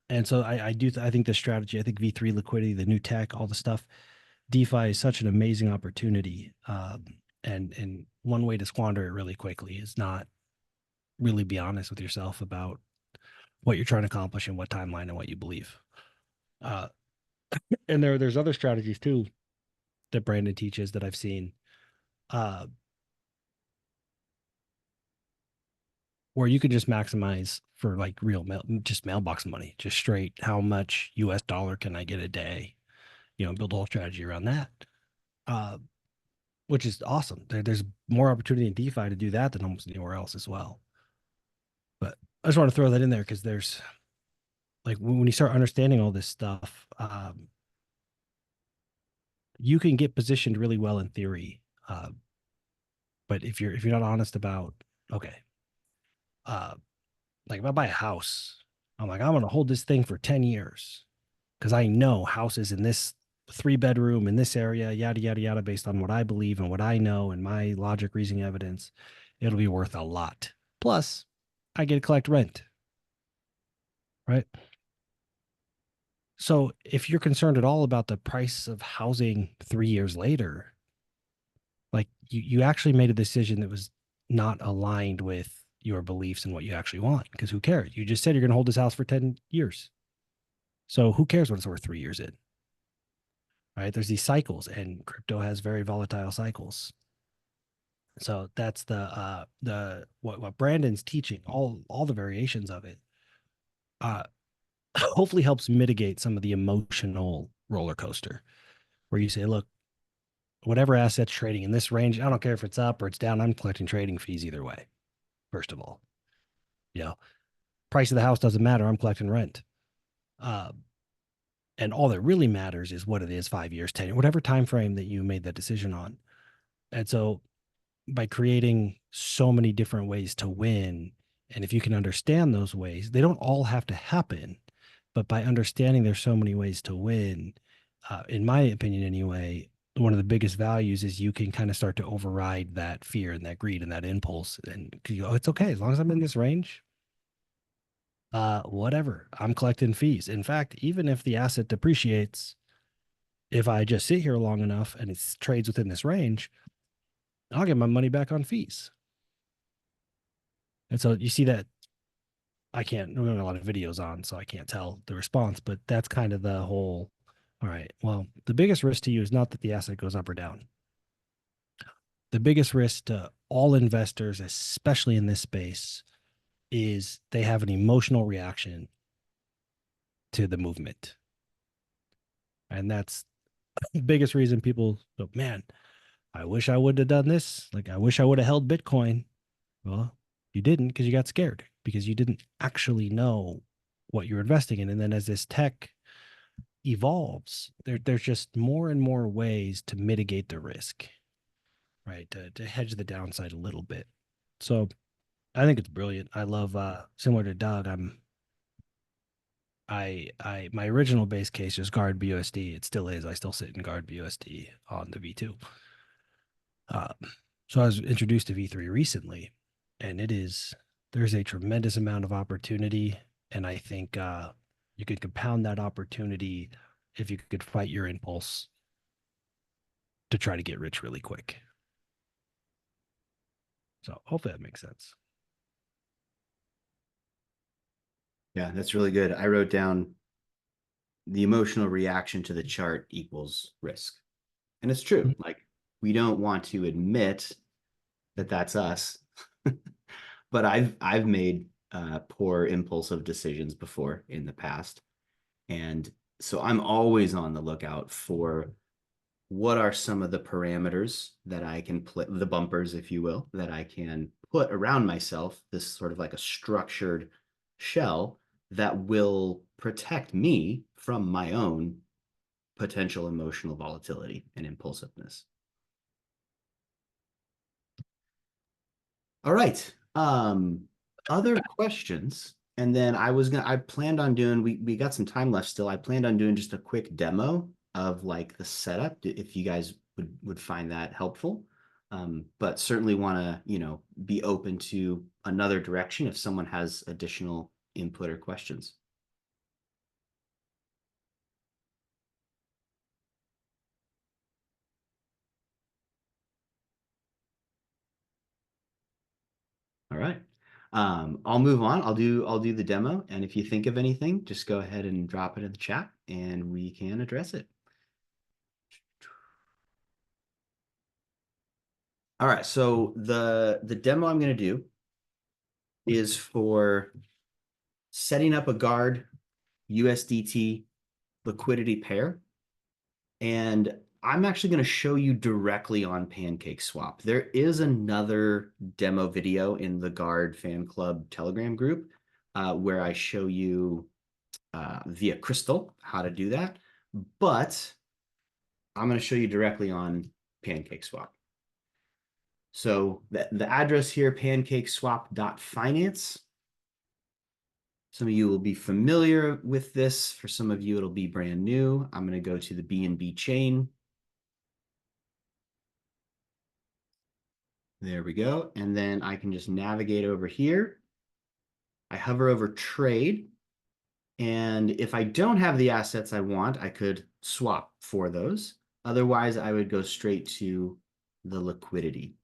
And so I think the strategy, I think V3 liquidity, the new tech, all the stuff, DeFi is such an amazing opportunity. And one way to squander it really quickly is not really be honest with yourself about what you're trying to accomplish and what timeline and what you believe. And there's other strategies too that Brandon teaches that I've seen, where you could just maximize for like real just mailbox money, just straight, how much US dollar can I get a day, build a whole strategy around that, which is awesome. There's more opportunity in DeFi to do that than almost anywhere else as well. But I just want to throw that in there, because there's, like, when you start understanding all this stuff, you can get positioned really well in theory. But if you're not honest about, okay, like if I buy a house, I'm like, I'm going to hold this thing for 10 years because I know houses in this 3-bedroom in this area, yada, yada, yada, based on what I believe and what I know and my logic, reasoning, evidence, it'll be worth a lot. Plus, I get to collect rent, right? So if you're concerned at all about the price of housing 3 years later, like you actually made a decision that was not aligned with your beliefs and what you actually want, because who cares? You just said you're going to hold this house for 10 years. So who cares what it's worth 3 years in? Right? There's these cycles, and crypto has very volatile cycles. So that's what Brandon's teaching, all the variations of it, hopefully helps mitigate some of the emotional roller coaster, where you say, look, whatever asset's trading in this range, I don't care if it's up or it's down, I'm collecting trading fees either way. First of all, you know, price of the house doesn't matter. I'm collecting rent. And all that really matters is what it is, 5 years, 10, whatever time frame that you made that decision on. And so by creating so many different ways to win, and if you can understand those ways, they don't all have to happen, but by understanding there's so many ways to win, in my opinion anyway, one of the biggest values is you can kind of start to override that fear and that greed and that impulse, and you go, it's okay as long as I'm in this range. Whatever, I'm collecting fees. In fact, even if the asset depreciates, if I just sit here long enough and it trades within this range, I'll get my money back on fees. And so you see that we have a lot of videos on, so I can't tell the response, but that's kind of the whole, all right, well, the biggest risk to you is not that the asset goes up or down. The biggest risk to all investors, especially in this space, is they have an emotional reaction to the movement. And that's the biggest reason people go, man, I wish I would have done this. Like, I wish I would have held Bitcoin. Well, you didn't because you got scared, because you didn't actually know what you're investing in. And then as this tech evolves, there's just more and more ways to mitigate the risk, right? To hedge the downside a little bit. So I think it's brilliant. I love, similar to Doug, my original base case is guard BUSD. It still is. I still sit in guard BUSD on the V2. So I was introduced to V3 recently, and there's a tremendous amount of opportunity. And I think you could compound that opportunity if you could fight your impulse to try to get rich really quick. So hopefully that makes sense. Yeah, that's really good. I wrote down the emotional reaction to the chart equals risk. And it's true. Like, we don't want to admit that that's us, but I've made poor impulsive decisions before in the past. And so I'm always on the lookout for what are some of the parameters that I can play, the bumpers, if you will, that I can put around myself, this sort of like a structured shell that will protect me from my own potential emotional volatility and impulsiveness. All right. Other questions? And then I planned on doing, we got some time left still. I planned on doing just a quick demo of like the setup, if you guys would find that helpful. But certainly want to, be open to another direction if someone has additional input or questions. All right. I'll move on. I'll do the demo. And if you think of anything, just go ahead and drop it in the chat and we can address it. All right. So the demo I'm going to do is for setting up a guard USDT liquidity pair. And I'm actually going to show you directly on PancakeSwap. There is another demo video in the Guard Fan Club Telegram group where I show you via Crystal how to do that. But I'm going to show you directly on PancakeSwap. So the address here, pancakeswap.finance. Some of you will be familiar with this. For some of you, it'll be brand new. I'm going to go to the BNB chain. There we go. And then I can just navigate over here. I hover over trade. And if I don't have the assets I want, I could swap for those. Otherwise, I would go straight to the liquidity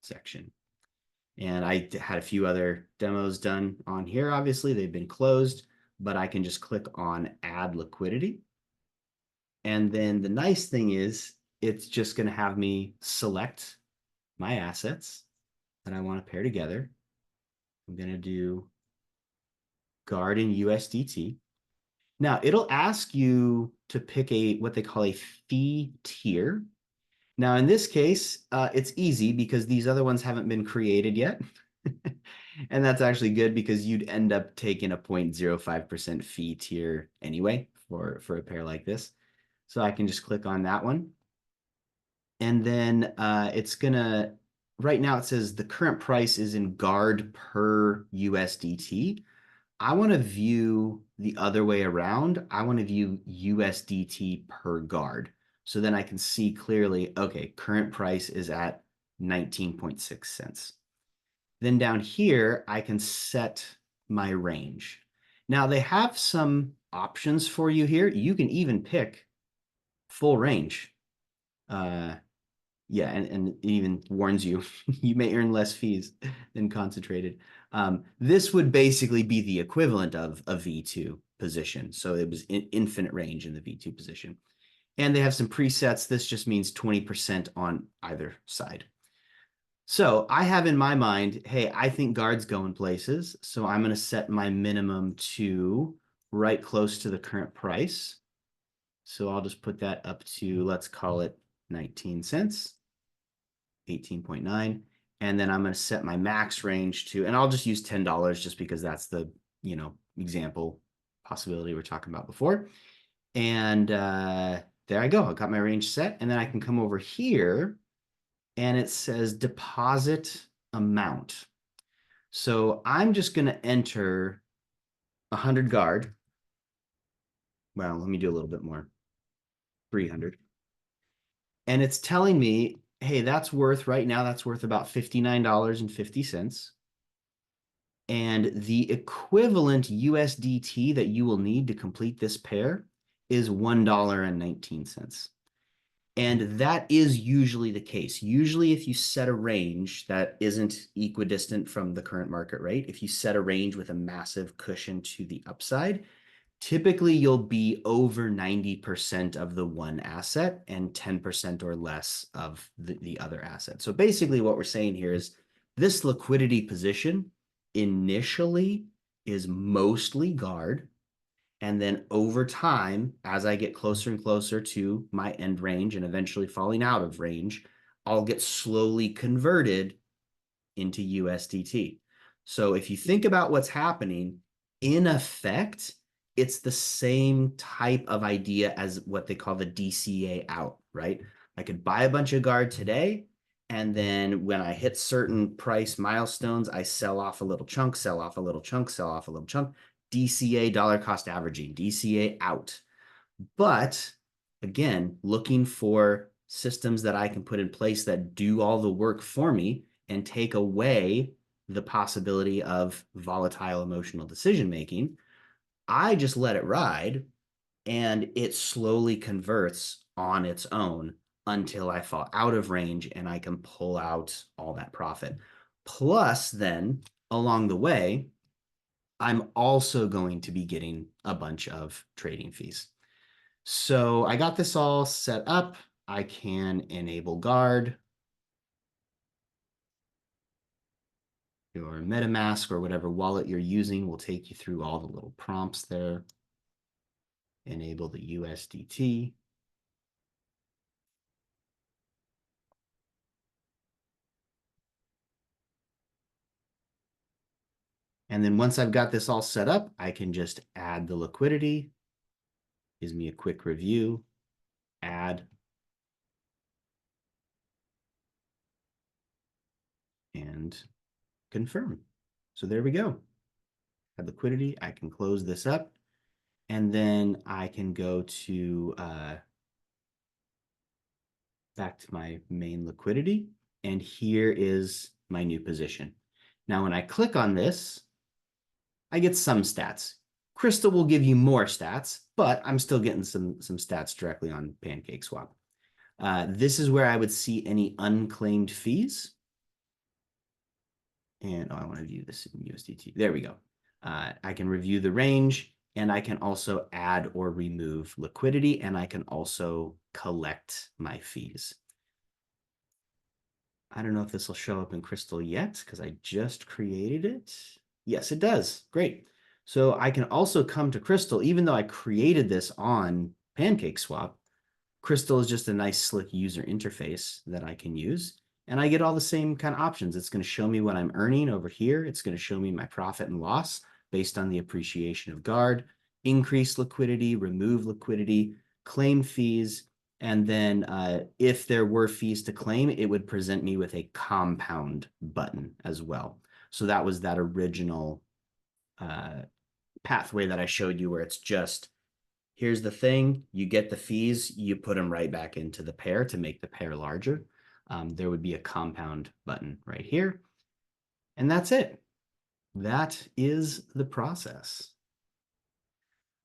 section. And I had a few other demos done on here. Obviously, they've been closed, but I can just click on add liquidity. And then the nice thing is it's just going to have me select my assets that I want to pair together. I'm going to do guard in USDT. Now it'll ask you to pick what they call a fee tier. Now, in this case, it's easy because these other ones haven't been created yet. And that's actually good because you'd end up taking a 0.05% fee tier anyway for a pair like this. So I can just click on that one. And then it's gonna, right now it says the current price is in guard per USDT. I want to view the other way around. I want to view USDT per guard. So then I can see clearly, okay, current price is at 19.6 cents. Then down here, I can set my range. Now they have some options for you here. You can even pick full range. Yeah, and it even warns you, you may earn less fees than concentrated. This would basically be the equivalent of a V2 position. So it was infinite range in the V2 position. And they have some presets. This just means 20% on either side. So I have in my mind, hey, I think guards go in places. So I'm going to set my minimum to right close to the current price. So I'll just put that up to, let's call it 19 cents. 18.9. And then I'm going to set my max range to, and I'll just use $10 just because that's the, example possibility we're talking about before. And there I go. I got my range set. And then I can come over here and it says deposit amount. So I'm just going to enter 100 guard. Well, let me do a little bit more. 300. And it's telling me, hey, that's worth right now, that's worth about $59.50. And the equivalent USDT that you will need to complete this pair is $1.19. And that is usually the case. Usually if you set a range that isn't equidistant from the current market rate, if you set a range with a massive cushion to the upside, typically you'll be over 90% of the one asset and 10% or less of the other asset. So basically what we're saying here is this liquidity position initially is mostly guard. And then over time, as I get closer and closer to my end range and eventually falling out of range, I'll get slowly converted into USDT. So if you think about what's happening, in effect, it's the same type of idea as what they call the DCA out, right? I could buy a bunch of guard today, and then when I hit certain price milestones, I sell off a little chunk, sell off a little chunk, sell off a little chunk. DCA, dollar cost averaging, DCA out. But again, looking for systems that I can put in place that do all the work for me and take away the possibility of volatile emotional decision making. I just let it ride and it slowly converts on its own until I fall out of range and I can pull out all that profit. Plus, then along the way, I'm also going to be getting a bunch of trading fees. So I got this all set up. I can enable guard. Your MetaMask or whatever wallet you're using will take you through all the little prompts there. Enable the USDT. And then once I've got this all set up, I can just add the liquidity. Gives me a quick review. Add. And confirm. So there we go. Have liquidity. I can close this up. And then I can go to back to my main liquidity. And here is my new position. Now, when I click on this, I get some stats. Crystal will give you more stats, but I'm still getting some stats directly on PancakeSwap. This is where I would see any unclaimed fees. And I want to view this in USDT. There we go. I can review the range, and I can also add or remove liquidity, and I can also collect my fees. I don't know if this will show up in Crystal yet because I just created it. Yes, it does. Great. So I can also come to Crystal, even though I created this on PancakeSwap, Crystal is just a nice slick user interface that I can use. And I get all the same kind of options. It's going to show me what I'm earning over here. It's going to show me my profit and loss based on the appreciation of guard, increase liquidity, remove liquidity, claim fees. And then if there were fees to claim, it would present me with a compound button as well. So that was that original pathway that I showed you where it's just, here's the thing, you get the fees, you put them right back into the pair to make the pair larger. There would be a compound button right here. And that's it. That is the process.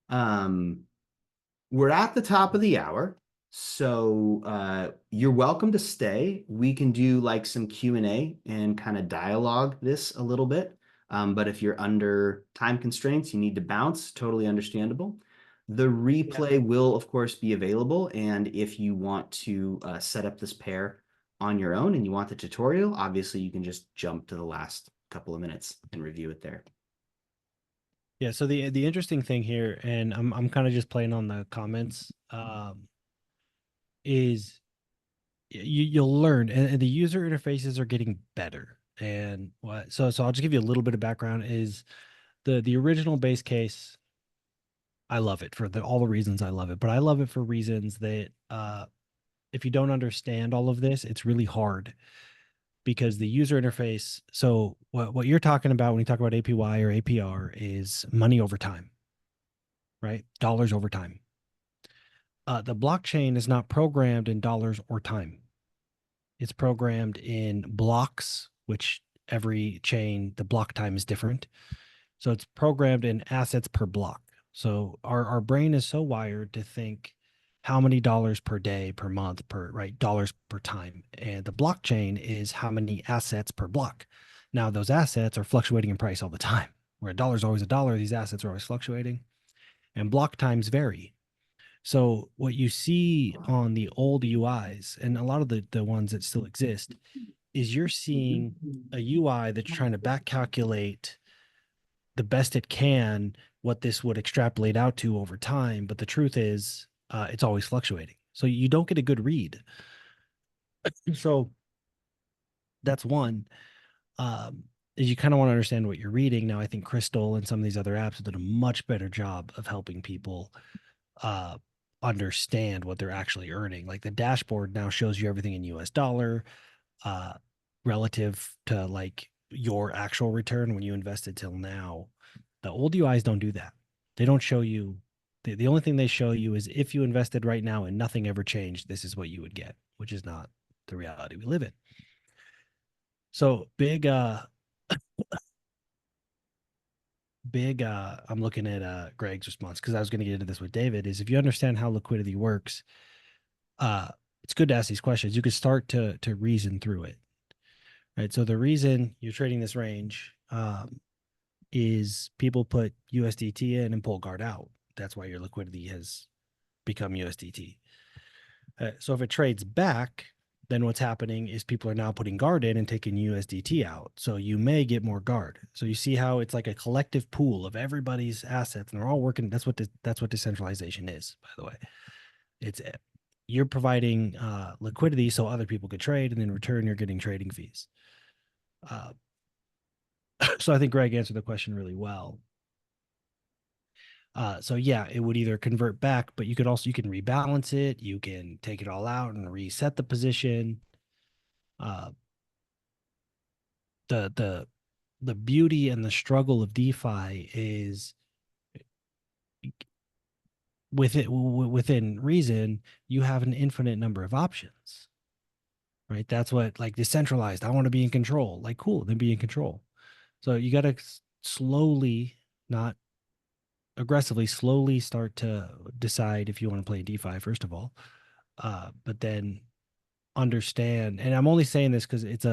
We're at the top of the hour. So you're welcome to stay. We can do like some Q&A and kind of dialogue this a little bit. But if you're under time constraints, you need to bounce, totally understandable. The replay will, of course, be available. And if you want to set up this pair on your own and you want the tutorial, obviously you can just jump to the last couple of minutes and review it there. Yeah, so the interesting thing here, and I'm kind of just playing on the comments, is you'll learn, and the user interfaces are getting better. And what so I'll just give you a little bit of background. Is the original base case, I love it for all the reasons I love it, but I love it for reasons that if you don't understand all of this, it's really hard because the user interface. So what you're talking about when you talk about APY or APR is money over time, right? Dollars over time. The blockchain is not programmed in dollars or time. It's programmed in blocks, which every chain, the block time is different. So it's programmed in assets per block. So our brain is so wired to think how many dollars per day, per month, per right, dollars per time. And the blockchain is how many assets per block. Now those assets are fluctuating in price all the time. Where a dollar is always a dollar, these assets are always fluctuating. And block times vary. So what you see on the old UIs and a lot of the ones that still exist is you're seeing a UI that's trying to back calculate the best it can what this would extrapolate out to over time. But the truth is it's always fluctuating. So you don't get a good read. So that's one. Is you kind of want to understand what you're reading. Now, I think Crystal and some of these other apps have done a much better job of helping people understand what they're actually earning. Like the dashboard now shows you everything in US dollar relative to like your actual return when you invested till now. The old UIs don't do that. They don't show you. The only thing they show you is if you invested right now and nothing ever changed, this is what you would get, which is not the reality we live in. So big I'm looking at Greg's response because I was going to get into this with David, is if you understand how liquidity works, it's good to ask these questions. You could start to reason through it, right? So the reason you're trading this range is people put USDT in and pull guard out. That's why your liquidity has become USDT. So if it trades back, then what's happening is people are now putting guard in and taking USDT out. So you may get more guard. So you see how it's like a collective pool of everybody's assets and they're all working. That's what decentralization is, by the way. It's you're providing liquidity so other people could trade, and in return you're getting trading fees. So I think Greg answered the question really well. So yeah, it would either convert back, but you can rebalance it. You can take it all out and reset the position. The beauty and the struggle of DeFi is within reason, you have an infinite number of options, right? That's what, like, decentralized. I want to be in control. Like, cool, then be in control. So you got to slowly, not aggressively, slowly start to decide if you want to play DeFi, first of all, but then understand. And I'm only saying this because it's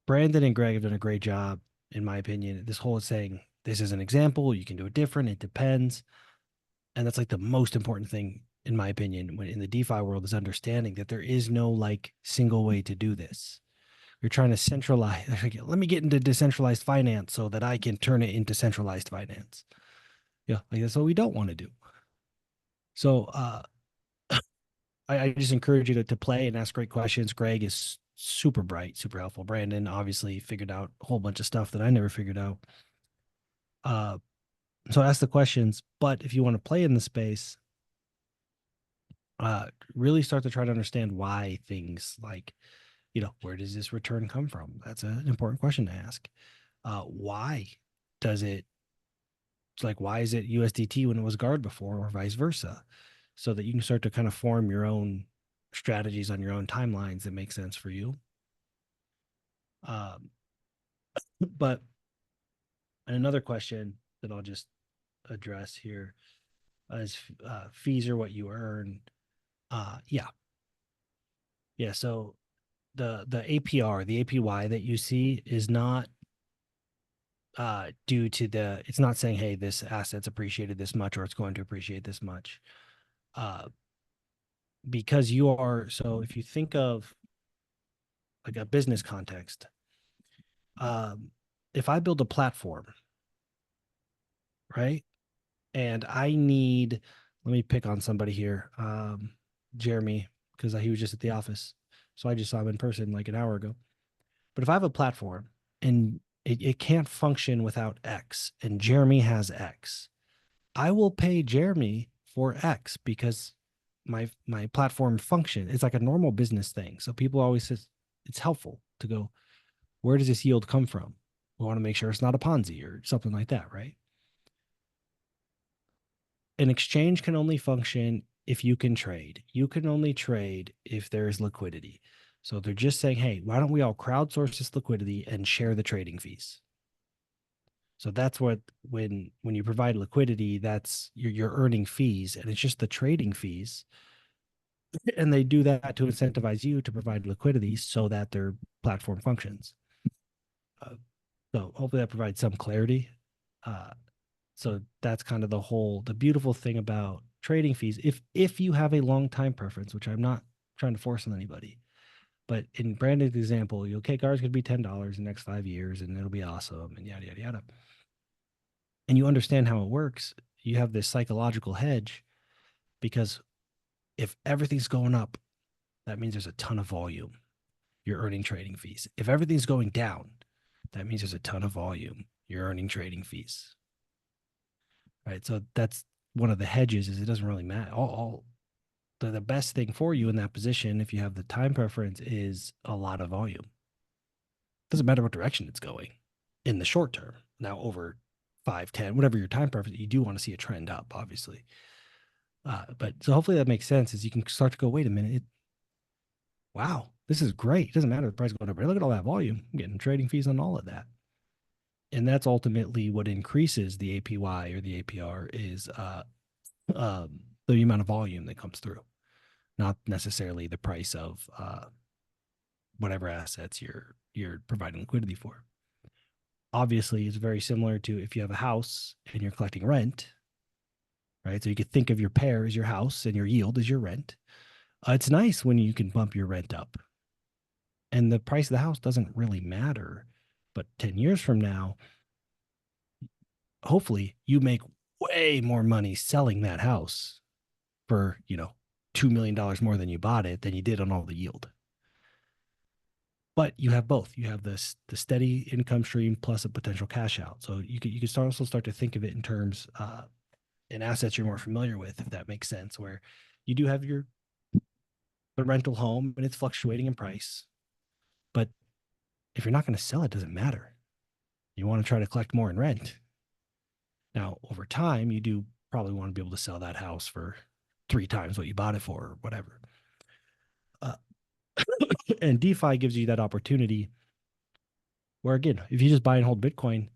Brandon and Greg have done a great job, in my opinion. This whole saying, this is an example, you can do it different, it depends. And that's like the most important thing, in my opinion, when in the DeFi world, is understanding that there is no like single way to do this. You're trying to centralize. Let me get into decentralized finance so that I can turn it into centralized finance. Yeah, like that's what we don't want to do. So I just encourage you to play and ask great questions. Greg is super bright, super helpful. Brandon obviously figured out a whole bunch of stuff that I never figured out. So ask the questions, but if you want to play in the space, really start to try to understand why things like, where does this return come from? That's an important question to ask. Why does it, like, why is it USDT when it was guard before, or vice versa? So that you can start to kind of form your own strategies on your own timelines that make sense for you. But another question that I'll just address here is fees are what you earn. Yeah. So the APR, the APY that you see is not due to it's not saying, hey, this asset's appreciated this much or it's going to appreciate this much. Because so if you think of like a business context, if I build a platform, right? And I need, let me pick on somebody here, Jeremy, because he was just at the office. So I just saw him in person like an hour ago. But if I have a platform and it can't function without X, and Jeremy has X, I will pay Jeremy for X because my platform function. It's like a normal business thing. So people always say it's helpful to go, where does this yield come from? We want to make sure it's not a Ponzi or something like that, right? An exchange can only function if you can trade. You can only trade if there is liquidity. So they're just saying, hey, why don't we all crowdsource this liquidity and share the trading fees? So that's what, when you provide liquidity, that's you're earning fees, and it's just the trading fees. And they do that to incentivize you to provide liquidity so that their platform functions. So hopefully that provides some clarity. So that's kind of the beautiful thing about trading fees. If you have a long time preference, which I'm not trying to force on anybody, but in Brandon's example, okay, guards could be $10 in the next 5 years and it'll be awesome and yada, yada, yada. And you understand how it works. You have this psychological hedge because if everything's going up, that means there's a ton of volume. You're earning trading fees. If everything's going down, that means there's a ton of volume. You're earning trading fees. Right. So that's one of the hedges, is it doesn't really matter. The best thing for you in that position, if you have the time preference, is a lot of volume. Doesn't matter what direction it's going in the short term. Now over 5, 10, whatever your time preference, you do want to see a trend up, obviously. But so hopefully that makes sense, is you can start to go, wait a minute, wow, this is great. It doesn't matter the price going up. Look at all that volume. I'm getting trading fees on all of that. And that's ultimately what increases the APY or the APR, is the amount of volume that comes through, not necessarily the price of whatever assets you're providing liquidity for. Obviously, it's very similar to if you have a house and you're collecting rent, right? So you could think of your pair as your house and your yield as your rent. It's nice when you can bump your rent up, and the price of the house doesn't really matter. But 10 years from now, hopefully you make way more money selling that house for, $2 million more than you bought it than you did on all the yield. But you have both. You have the steady income stream plus a potential cash out. So you can also start to think of it in terms in assets you're more familiar with, if that makes sense, where you do have the rental home and it's fluctuating in price. But if you're not going to sell, it doesn't matter. You want to try to collect more in rent. Now, over time, you do probably want to be able to sell that house for 3 times what you bought it for, or whatever. And DeFi gives you that opportunity where, again, if you just buy and hold Bitcoin,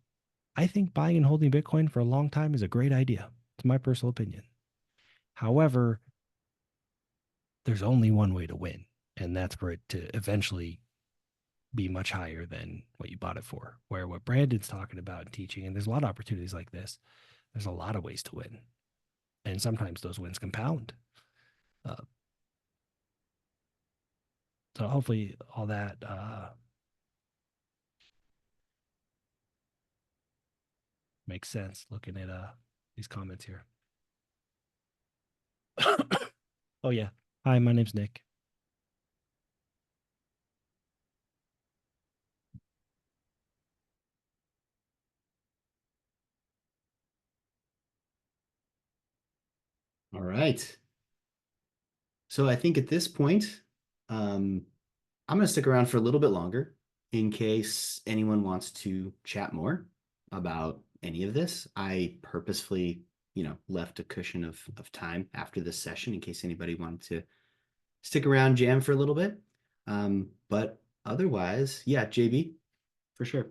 I think buying and holding Bitcoin for a long time is a great idea. It's my personal opinion. However, there's only one way to win, and that's for it to eventually be much higher than what you bought it for. Where what Brandon's talking about and teaching, and there's a lot of opportunities like this, there's a lot of ways to win. And sometimes those wins compound. So hopefully all that makes sense looking at these comments here. Oh yeah. Hi, my name's Nick. All right. So I think at this point, I'm going to stick around for a little bit longer in case anyone wants to chat more about any of this. I purposefully, left a cushion of time after this session in case anybody wanted to stick around, jam for a little bit. But otherwise, yeah, JB, for sure.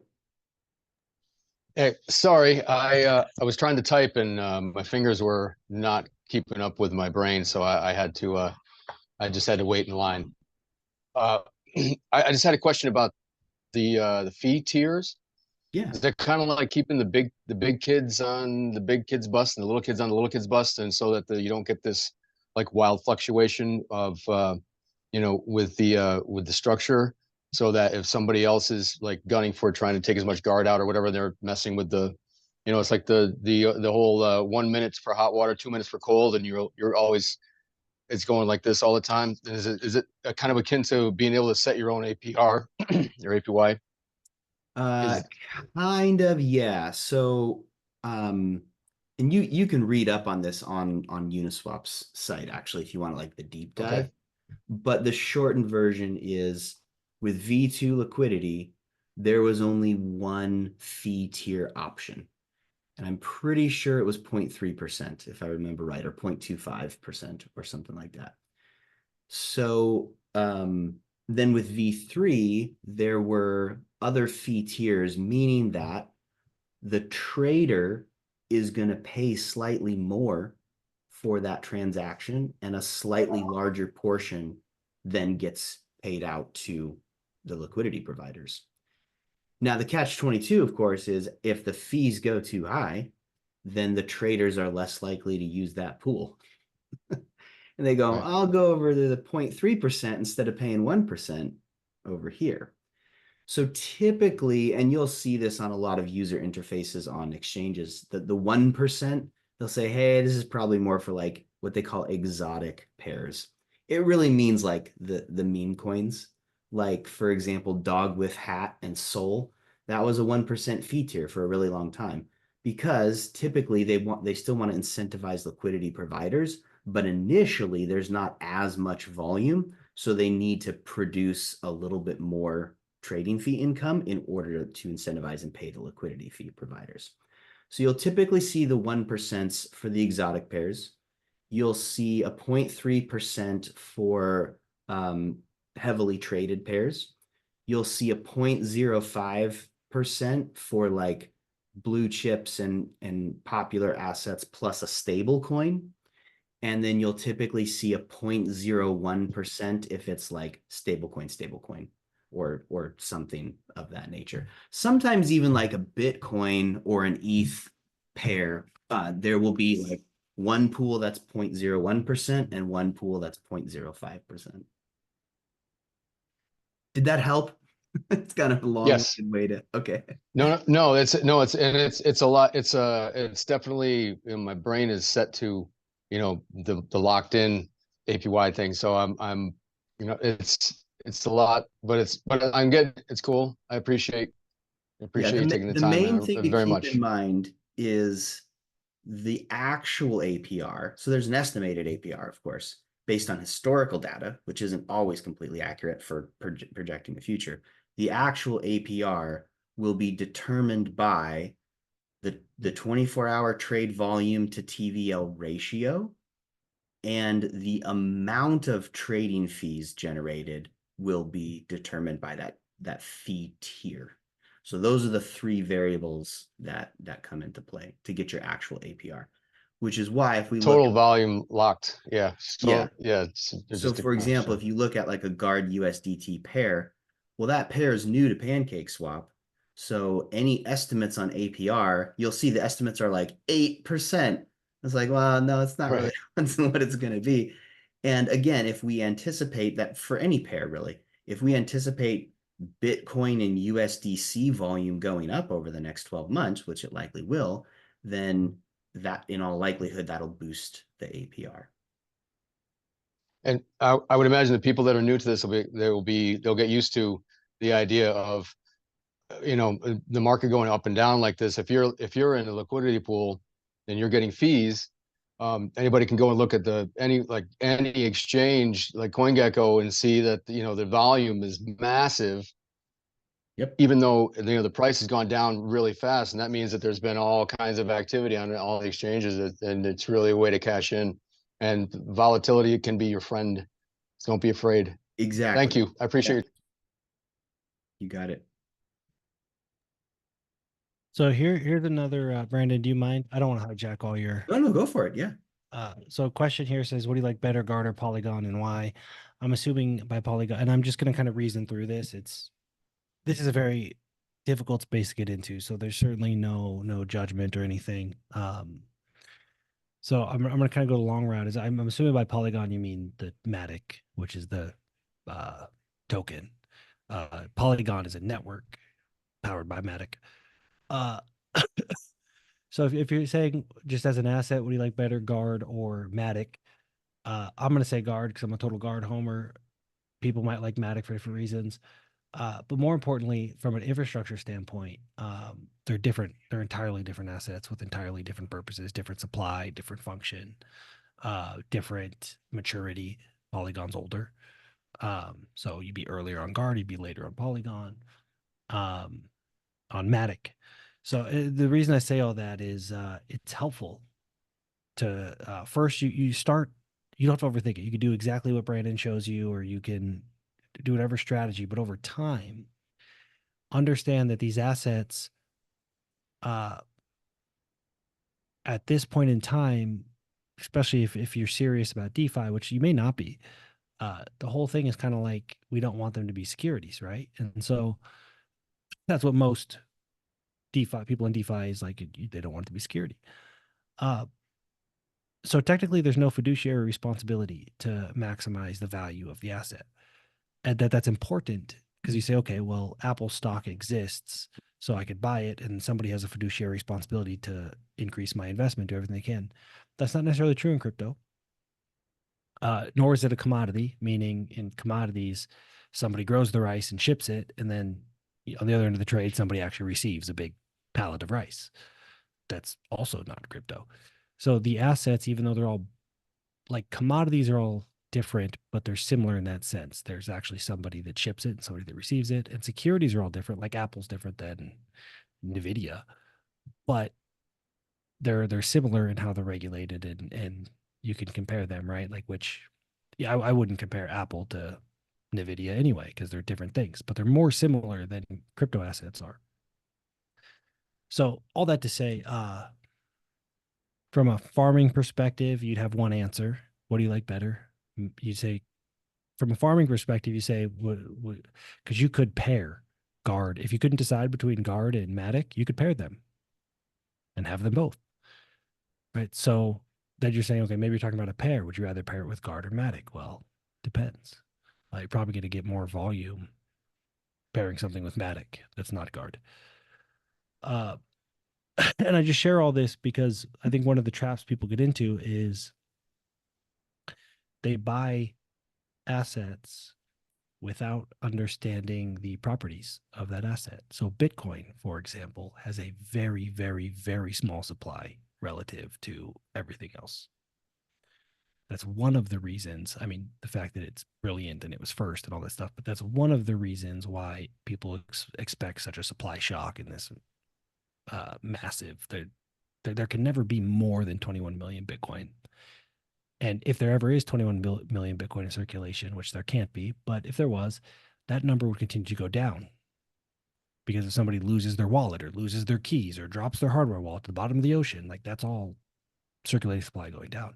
Hey, sorry, I was trying to type and my fingers were not keeping up with my brain, so I had to I just had to wait in line. Uh, I just had a question about the fee tiers. Yeah. Is that kind of like keeping the big kids on the big kids bus and the little kids on the little kids bus, and so that you don't get this like wild fluctuation of with the structure, so that if somebody else is like gunning for trying to take as much guard out or whatever, they're messing with it's like the whole 1 minute for hot water, 2 minutes for cold, and you're always it's going like this all the time. Is it kind of akin to being able to set your own APR or APY? Uh, Kind of, yeah. So, and you can read up on this on Uniswap's site actually if you want like the deep dive. Okay. But the shortened version is with V2 liquidity, there was only one fee tier option. And I'm pretty sure it was 0.3%, if I remember right, or 0.25% or something like that. So then with V3, there were other fee tiers, meaning that the trader is going to pay slightly more for that transaction and a slightly larger portion then gets paid out to the liquidity providers. Now, the catch-22, of course, is if the fees go too high, then the traders are less likely to use that pool. And they go, Right. I'll go over to the 0.3% instead of paying 1% over here. So typically, and you'll see this on a lot of user interfaces on exchanges, the 1%, they'll say, hey, this is probably more for like what they call exotic pairs. It really means like the meme coins. Like, for example, dog with hat and soul. That was a 1% fee tier for a really long time because typically they still want to incentivize liquidity providers, but initially there's not as much volume, so they need to produce a little bit more trading fee income in order to incentivize and pay the liquidity fee providers. So you'll typically see the 1% for the exotic pairs. You'll see a 0.3% for heavily traded pairs. You'll see a 0.05% for like blue chips and popular assets plus a stable coin. And then you'll typically see a 0.01% if it's like stablecoin or something of that nature. Sometimes even like a Bitcoin or an ETH pair, there will be like one pool that's 0.01% and one pool that's 0.05%. Did that help? It's kind of a long Yes. way to, okay. No, it's a lot. It's definitely, my brain is set to, the locked in APY thing. So I'm, it's a lot, but it's cool. I appreciate Yeah, you taking the the time, main man, thing to very keep much. in mind is the actual APR. So there's an estimated APR, of course, based on historical data, which isn't always completely accurate for projecting the future. The actual APR will be determined by the 24-hour trade volume to TVL ratio, and the amount of trading fees generated will be determined by that fee tier. So those are the three variables that come into play to get your actual APR, which is why if we look Total volume locked. Yeah. Yeah. It's So just for example, if you look at like a guard USDT pair, well, that pair is new to PancakeSwap. So any estimates on APR, you'll see the estimates are like 8%. It's like, well, no, it's not really what it's going to be. And again, if we anticipate that for any pair, really, if we anticipate Bitcoin and USDC volume going up over the next 12 months, which it likely will, then that in all likelihood, that'll boost the APR. And I would imagine the people that are new to this they'll get used to the idea of, the market going up and down like this. If you're in a liquidity pool and you're getting fees, anybody can go and look at any exchange like CoinGecko and see that, the volume is massive. Yep. Even though, the price has gone down really fast, and that means that there's been all kinds of activity on all the exchanges, and it's really a way to cash in. And volatility can be your friend. So don't be afraid. Exactly. Thank you. I appreciate it. You got it. So here's another, Brandon, do you mind? I don't want to hijack all your. No, go for it. Yeah. So a question here says, what do you like better, Guard or Polygon, and why? I'm assuming by Polygon, and I'm just going to kind of reason through this. This is a very difficult space to get into, so there's certainly no judgment or anything. So I'm going to kind of go the long route. I'm assuming by Polygon you mean the Matic, which is the token. Polygon is a network powered by Matic. So if you're saying just as an asset, what do you like better, Guard or Matic? I'm going to say Guard because I'm a total Guard homer. People might like Matic for different reasons. But more importantly, from an infrastructure standpoint, they're different. They're entirely different assets with entirely different purposes, different supply, different function, different maturity. Polygon's older. So you'd be earlier on Guard, you'd be later on Polygon, on Matic. So the reason I say all that is it's helpful to first you start. You don't have to overthink it. You can do exactly what Brandon shows you, or you can do whatever strategy. But over time, understand that these assets, at this point in time, especially if you're serious about DeFi, which you may not be, the whole thing is kind of like we don't want them to be securities, right? And so that's what most DeFi people in DeFi is like. They don't want it to be security. So technically, there's no fiduciary responsibility to maximize the value of the asset, and that's important because you say, okay, well, Apple stock exists, so I could buy it, and somebody has a fiduciary responsibility to increase my investment, do everything they can. That's not necessarily true in crypto. Nor is it a commodity, meaning in commodities, somebody grows the rice and ships it, and then on the other end of the trade, somebody actually receives a big pallet of rice. That's also not crypto. So the assets, even though they're all like commodities, are all different, but they're similar in that sense. There's actually somebody that ships it and somebody that receives it. And securities are all different. Like Apple's different than Nvidia, but they're similar in how they're regulated, and you can compare them, right? Like I wouldn't compare Apple to Nvidia anyway, because they're different things, but they're more similar than crypto assets are. So all that to say, from a farming perspective, you'd have one answer. What do you like better? You'd say, from a farming perspective, you say, because you could pair Guard. If you couldn't decide between Guard and Matic, you could pair them and have them both. Right. So then you're saying, okay, maybe you're talking about a pair. Would you rather pair it with Guard or Matic? Well, depends. You're probably going to get more volume pairing something with Matic that's not Guard. And I just share all this because I think one of the traps people get into is they buy assets without understanding the properties of that asset. So Bitcoin, for example, has a very, very, very small supply relative to everything else. That's one of the reasons. I mean, the fact that it's brilliant and it was first and all that stuff, but that's one of the reasons why people expect such a supply shock in this massive. There can never be more than 21 million Bitcoin. And if there ever is 21 million Bitcoin in circulation, which there can't be, but if there was, that number would continue to go down. Because if somebody loses their wallet or loses their keys or drops their hardware wallet to the bottom of the ocean, like that's all circulating supply going down.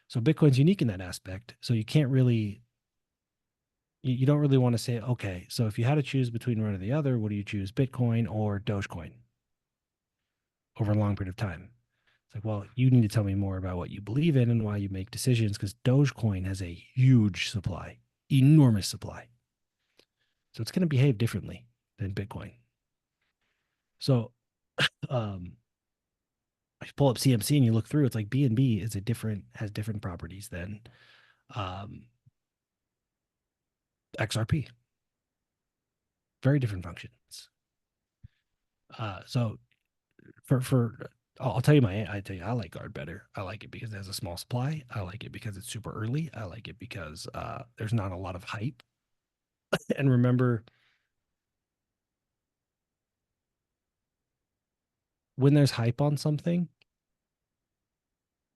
So Bitcoin's unique in that aspect. So you can't really, you don't really want to say, okay, so if you had to choose between one or the other, what do you choose, Bitcoin or Dogecoin over a long period of time? It's like, well, you need to tell me more about what you believe in and why you make decisions, because Dogecoin has a huge supply, enormous supply. So it's going to behave differently than Bitcoin. So if you pull up CMC and you look through, it's like BNB is has different properties than XRP. Very different functions. So I'll tell you I like Guard better. I like it because it has a small supply. I like it because it's super early. I like it because there's not a lot of hype. And remember, when there's hype on something,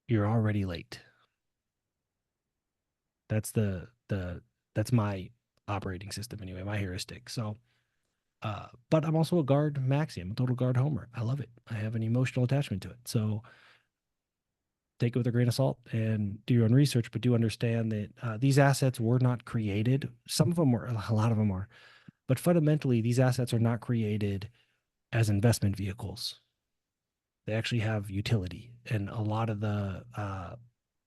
you're already late. That's that's my operating system anyway, my heuristic. So but I'm also a Guard maxi. I'm a total Guard homer. I love it. I have an emotional attachment to it. So take it with a grain of salt and do your own research, but do understand that these assets were not created. Some of them were, a lot of them are, but fundamentally, these assets are not created as investment vehicles. They actually have utility, and a lot of the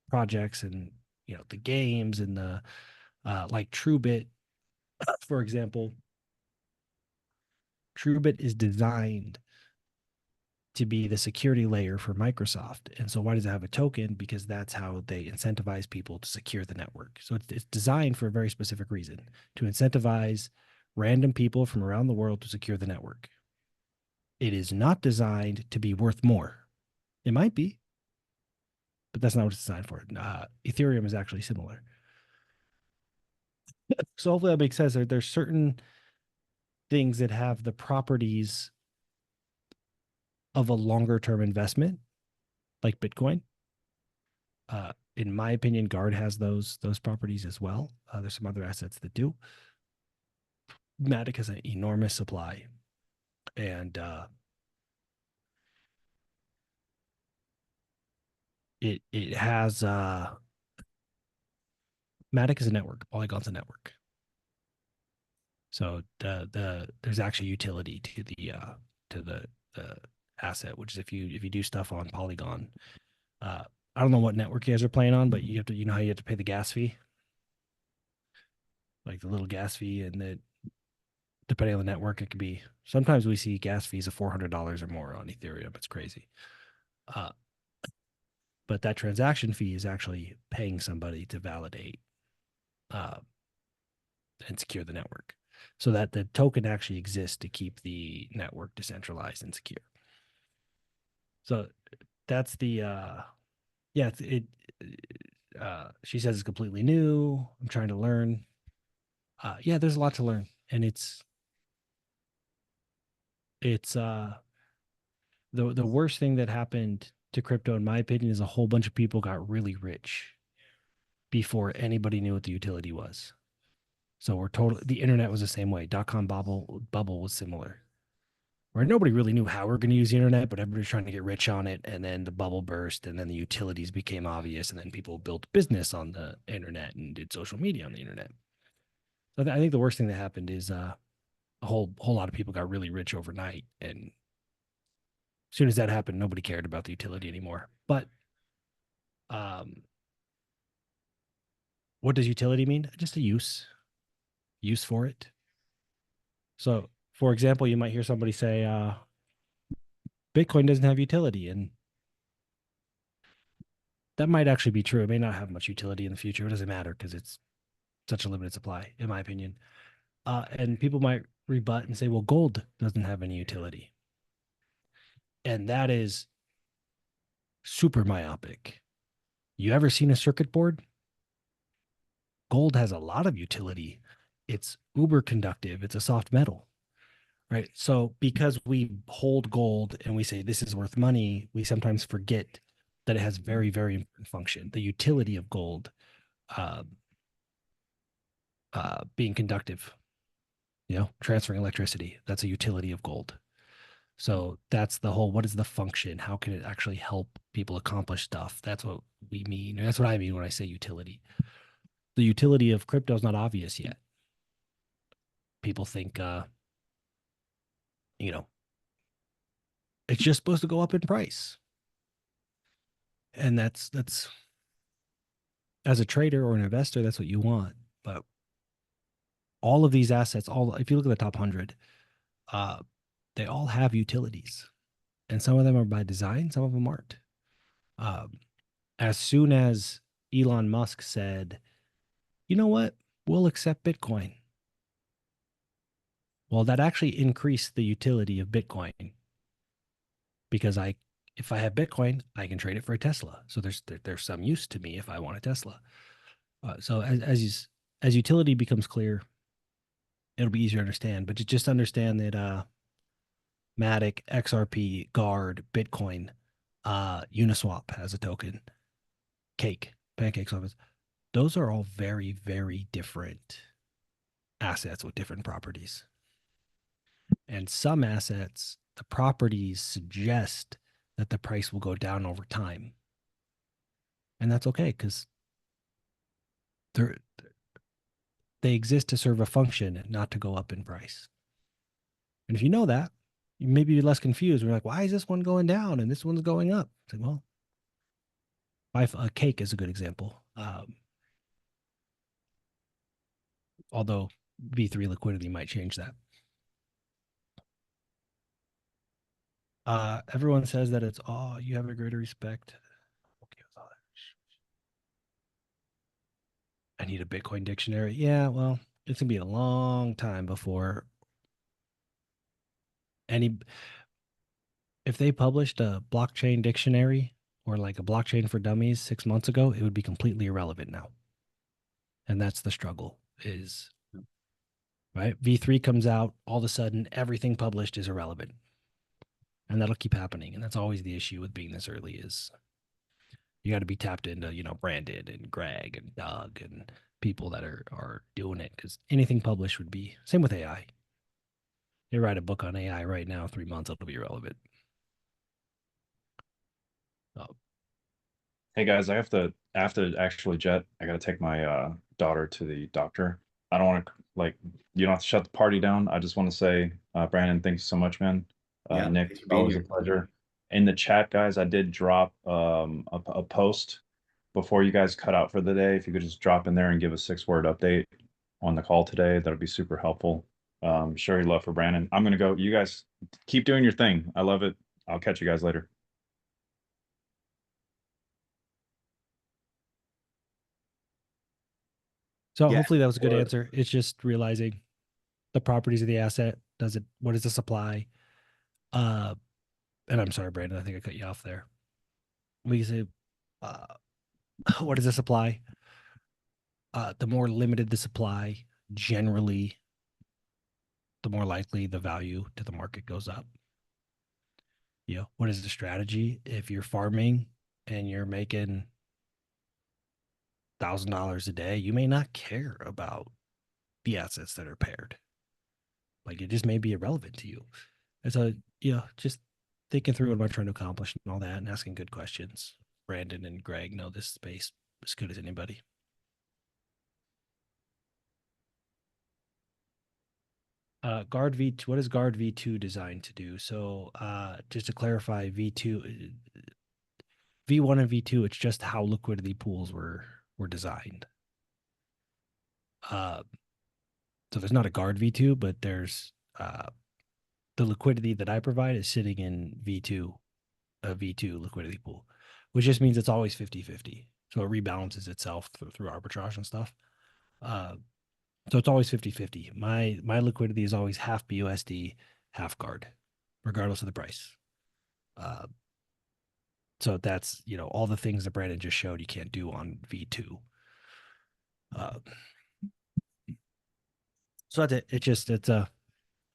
projects and the games and the like TrueBit, for example, TrueBit is designed to be the security layer for Microsoft. And so why does it have a token? Because that's how they incentivize people to secure the network. So it's designed for a very specific reason, to incentivize random people from around the world to secure the network. It is not designed to be worth more. It might be, but that's not what it's designed for. Ethereum is actually similar. So hopefully that makes sense. There's certain things that have the properties of a longer term investment, like Bitcoin. In my opinion, Guard has those properties as well. There's some other assets that do. Matic has an enormous supply, and it has Matic is a network. Polygon's a network. So there's actually utility to the asset, which is if you do stuff on Polygon. I don't know what network you guys are playing on, but you have to how you have to pay the gas fee, like the little gas fee, and that depending on the network, it could be. Sometimes we see gas fees of $400 or more on Ethereum. It's crazy. But that transaction fee is actually paying somebody to validate and secure the network, so that the token actually exists to keep the network decentralized and secure. So that's the she says it's completely new. I'm trying to learn. There's a lot to learn, and it's the worst thing that happened to crypto, in my opinion, is a whole bunch of people got really rich before anybody knew what the utility was. So the internet was the same way. .com bubble was similar, where nobody really knew how we're going to use the internet, but everybody's trying to get rich on it. And then the bubble burst, and then the utilities became obvious, and then people built business on the internet and did social media on the internet. So I think the worst thing that happened is a whole lot of people got really rich overnight, and as soon as that happened, nobody cared about the utility anymore. But what does utility mean? Just a use for it. So, for example, you might hear somebody say, Bitcoin doesn't have utility, and that might actually be true. It may not have much utility in the future. It doesn't matter because it's such a limited supply, in my opinion. And people might rebut and say, well, gold doesn't have any utility. And that is super myopic. You ever seen a circuit board? Gold has a lot of utility. It's uber conductive. It's a soft metal, right? So because we hold gold and we say this is worth money, we sometimes forget that it has very, very important function. The utility of gold being conductive, transferring electricity. That's a utility of gold. So that's the whole, what is the function? How can it actually help people accomplish stuff? That's what we mean. Or that's what I mean when I say utility. The utility of crypto is not obvious yet. People think, it's just supposed to go up in price. And that's as a trader or an investor, that's what you want. But all of these assets, if you look at the top 100, they all have utilities. And some of them are by design, some of them aren't. As soon as Elon Musk said, you know what, we'll accept Bitcoin, Well, that actually increased the utility of Bitcoin because if I have Bitcoin, I can trade it for a Tesla. So there's some use to me if I want a Tesla. So as utility becomes clear, it'll be easier to understand. But just understand that Matic, XRP, Guard, Bitcoin, Uniswap has a token, Cake, Pancake Swap. Those are all very, very different assets with different properties. And some assets, the properties suggest that the price will go down over time. And that's okay because they exist to serve a function, not to go up in price. And if you know that, you may be less confused. We're like, why is this one going down and this one's going up? It's like, well, a Cake is a good example. Although V3 liquidity might change that. Everyone says that it's, oh, you have a greater respect. Okay with all that. I need a Bitcoin dictionary. Yeah, well, it's gonna be a long time before if they published a blockchain dictionary or like a blockchain for dummies 6 months ago, it would be completely irrelevant now. And that's the struggle is, right? V3 comes out, all of a sudden everything published is irrelevant. And that'll keep happening. And that's always the issue with being this early is you got to be tapped into, Brandon and Greg and Doug and people that are doing it because anything published would be same with AI. You write a book on AI right now, 3 months, it'll be irrelevant. Hey guys, I have to actually jet. I gotta take my daughter to the doctor. I don't want to you don't have to shut the party down. I just want to say, Brandon, thank you so much, man. Yeah, Nick, thanks for being always a here. pleasure. In the chat, guys, I did drop a post before you guys cut out for the day. If you could just drop in there and give a 6-word update on the call today, that would be super helpful. Show your love for Brandon. I'm gonna go. You guys keep doing your thing. I love it. I'll catch you guys later. So Yeah. hopefully that was a good answer. It's just realizing the properties of the asset. What is the supply? And I'm sorry, Brandon, I think I cut you off there. We say, what is the supply? The more limited the supply, generally, the more likely the value to the market goes up. What is the strategy? If you're farming and you're making $1,000 a day, you may not care about the assets that are paired. Like it just may be irrelevant to you. And so, just thinking through what am I trying to accomplish and all that and asking good questions. Brandon and Greg know this space as good as anybody. Guard V2, what is Guard V2 designed to do? So just to clarify, V1 and V2, it's just how liquidity pools were designed. So there's not a Guard V2, but there's the liquidity that I provide is sitting in V2, a V2 liquidity pool, which just means it's always 50-50. So it rebalances itself through arbitrage and stuff. So it's always 50-50. My liquidity is always half BUSD, half Guard, regardless of the price. So that's, all the things that Brandon just showed you can't do on V2. So that's it.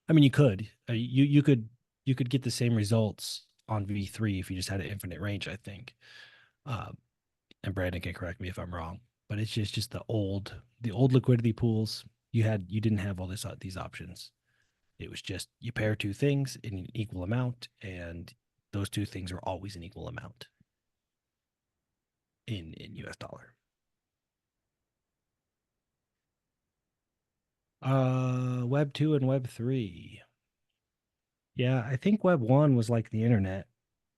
I mean, you could, you could get the same results on V3 if you just had an infinite range, I think. And Brandon can correct me if I'm wrong, but it's just the old liquidity pools. You didn't have all these options. It was just you pair two things in an equal amount, and those two things are always an equal amount in US dollar. Web 2 and Web 3. Yeah, I think Web 1 was like the internet.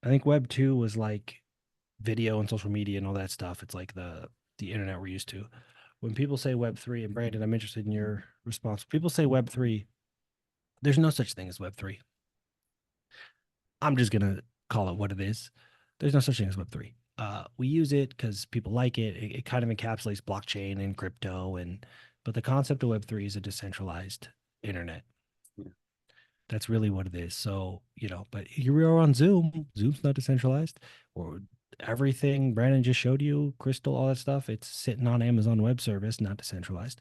I think Web 2 was like video and social media and all that stuff. It's like the internet we're used to. When people say Web 3, and Brandon, I'm interested in your response. People say Web 3, there's no such thing as Web 3. I'm just going to call it what it is. There's no such thing as Web 3. We use it because people like it. It kind of encapsulates blockchain and crypto, but the concept of Web 3 is a decentralized internet. That's really what it is. So, you know, but here we are on Zoom. Zoom's not decentralized, or everything Brandon just showed you, Crystal, all that stuff, it's sitting on Amazon Web Service, not decentralized.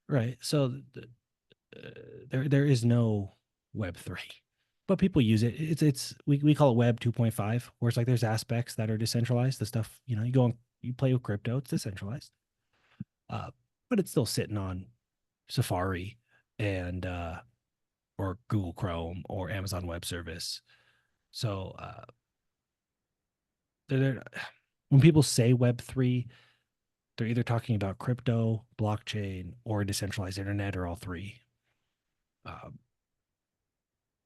Right. So there is no Web 3. But people use it. We call it Web 2.5, where it's like there's aspects that are decentralized. The stuff, you know, you go and you play with crypto, it's decentralized. But it's still sitting on Safari and or Google Chrome or Amazon Web Service. So when people say Web3, they're either talking about crypto, blockchain, or decentralized internet, or all three.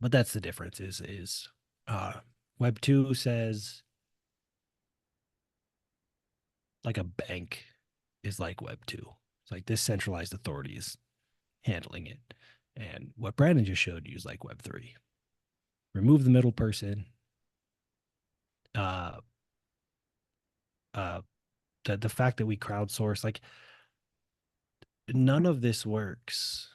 But that's the difference. Is Web2 says like a bank is like Web2. It's like this centralized authority is handling it. And what Brandon just showed you is like Web3. Remove the middle person. The fact that we crowdsource, like none of this works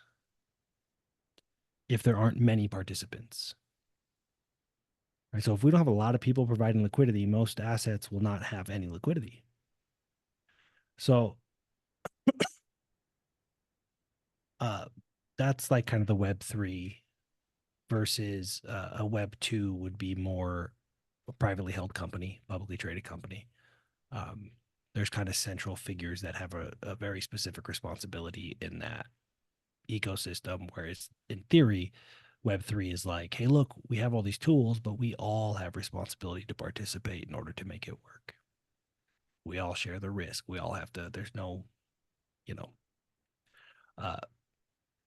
if there aren't many participants. Right? So if we don't have a lot of people providing liquidity, most assets will not have any liquidity. So that's like kind of the Web3 versus a Web2 would be more a privately held company, publicly traded company. There's kind of central figures that have a very specific responsibility in that ecosystem, whereas in theory, Web3 is like, hey, look, we have all these tools, but we all have responsibility to participate in order to make it work. We all share the risk. We all have to, there's no, you know,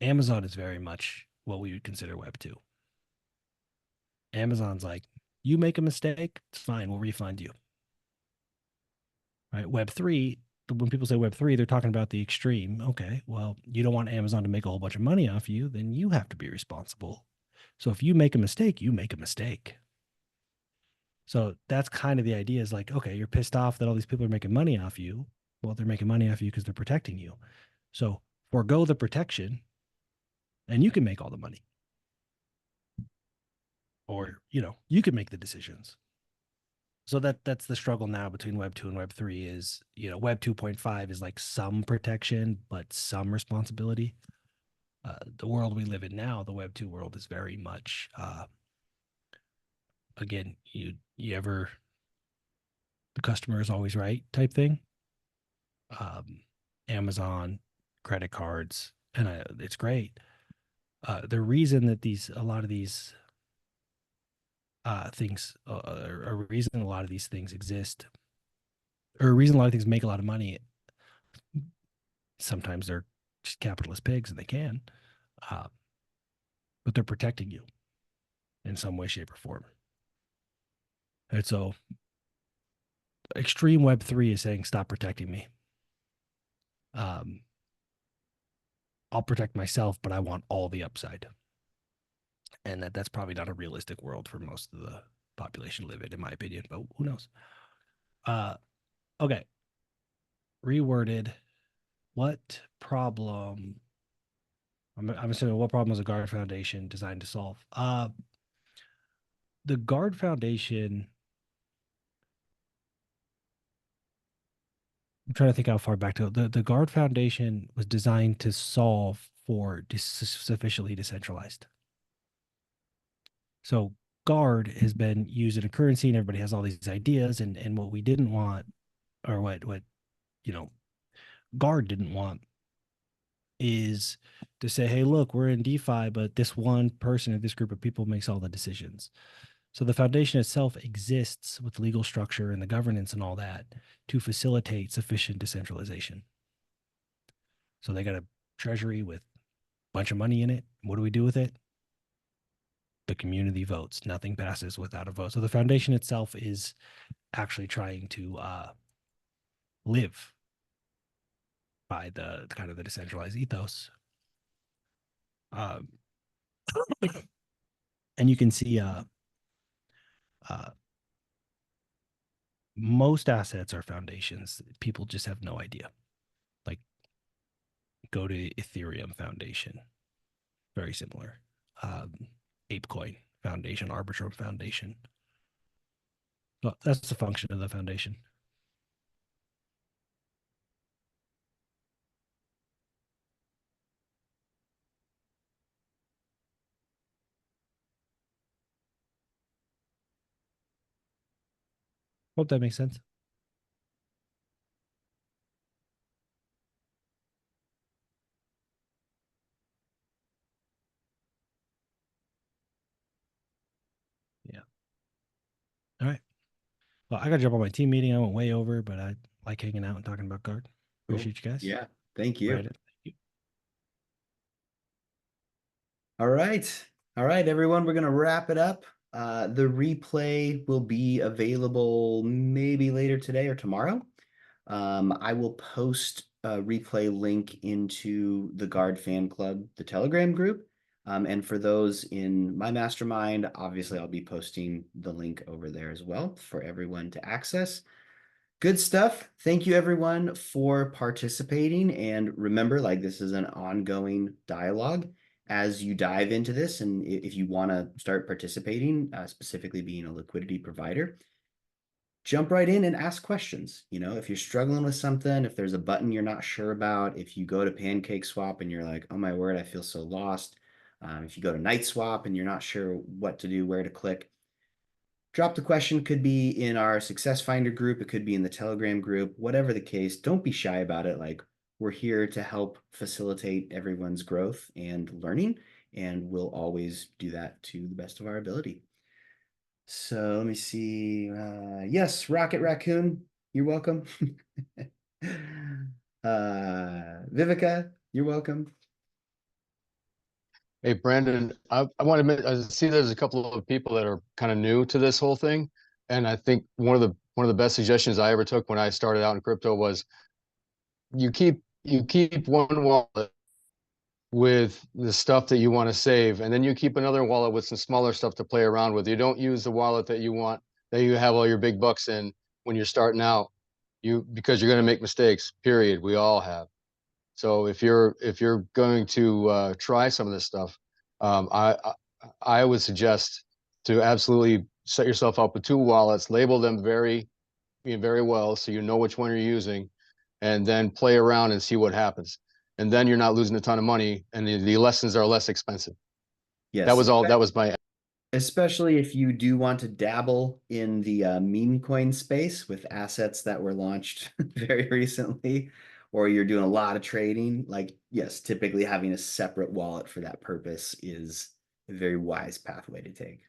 Amazon is very much what we would consider Web2. Amazon's like, you make a mistake, it's fine, we'll refund you. Right? Web3, when people say Web3, they're talking about the extreme. Okay, well, you don't want Amazon to make a whole bunch of money off you, then you have to be responsible. So if you make a mistake, you make a mistake. So that's kind of the idea is like, okay, you're pissed off that all these people are making money off you. Well, they're making money off you because they're protecting you. So forego the protection and you can make all the money. Or, you know, you can make the decisions. So that's the struggle now between Web 2 and Web 3 is, you know, Web 2.5 is like some protection, but some responsibility. The world we live in now, the Web 2 world is very much, again, you ever, the customer is always right type thing. Amazon, credit cards, and it's great. The reason that a lot of these things, a reason a lot of these things exist, or a reason a lot of things make a lot of money. Sometimes they're just capitalist pigs, and they can, but they're protecting you in some way, shape, or form. And so, extreme Web3 is saying, "Stop protecting me. I'll protect myself, but I want all the upside." And that's probably not a realistic world for most of the population to live in my opinion, but who knows? Okay. Reworded. What problem? I'm assuming what problem was a Guard Foundation designed to solve? The Guard Foundation. I'm trying to think how far back to the Guard Foundation was designed to solve for sufficiently decentralized. So Guard has been used in a currency, and everybody has all these ideas, and what we didn't want, or what you know, Guard didn't want, is to say, hey, look, we're in DeFi, but this one person or this group of people makes all the decisions. So the foundation itself exists with the legal structure and the governance and all that to facilitate sufficient decentralization. So they got a treasury with a bunch of money in it. What do we do with it? The community votes. Nothing passes without a vote. So the foundation itself is actually trying to live by the kind of the decentralized ethos. And you can see most assets are foundations. People just have no idea. Like, go to Ethereum Foundation. Very similar. ApeCoin Foundation, Arbitrum Foundation. Well, that's the function of the foundation. Hope that makes sense. Yeah. All right. Well, I got to jump on my team meeting. I went way over, but I like hanging out and talking about guard. Cool. Appreciate you guys. Yeah. Thank you. Right. Thank you. All right. All right, everyone, we're going to wrap it up. The replay will be available maybe later today or tomorrow. I will post a replay link into the Guard Fan Club, the Telegram group. And for those in my mastermind, obviously I'll be posting the link over there as well for everyone to access. Good stuff. Thank you, everyone, for participating. And remember, like, this is an ongoing dialogue as you dive into this. And if you want to start participating, specifically being a liquidity provider, jump right in and ask questions. You know, if you're struggling with something, if there's a button you're not sure about, if you go to Pancake Swap and you're like, oh my word, I feel so lost. If you go to Night Swap and you're not sure what to do, where to click, drop the question. Could be in our Success Finder group. It could be in the Telegram group, whatever the case. Don't be shy about it. Like, we're here to help facilitate everyone's growth and learning, and we'll always do that to the best of our ability. So let me see. Yes, Rocket Raccoon, you're welcome. Vivica, you're welcome. Hey, Brandon, I want to I see there's a couple of people that are kind of new to this whole thing. And I think one of the best suggestions I ever took when I started out in crypto was you keep one wallet with the stuff that you want to save, and then you keep another wallet with some smaller stuff to play around with. You don't use the wallet that you have all your big bucks in when you're starting out, because you're going to make mistakes, period. We all have. So if you're going to try some of this stuff, I would suggest to absolutely set yourself up with two wallets, label them very well so you know which one you're using, and then play around and see what happens. And then you're not losing a ton of money, and the lessons are less expensive. Yes. That was all. That was my. Especially if you do want to dabble in the meme coin space with assets that were launched very recently, or you're doing a lot of trading, like, yes, typically having a separate wallet for that purpose is a very wise pathway to take.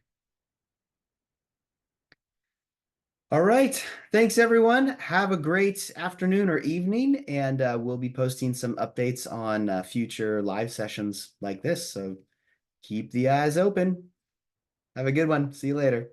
All right. Thanks, everyone. Have a great afternoon or evening, and we'll be posting some updates on future live sessions like this. So keep the eyes open. Have a good one. See you later.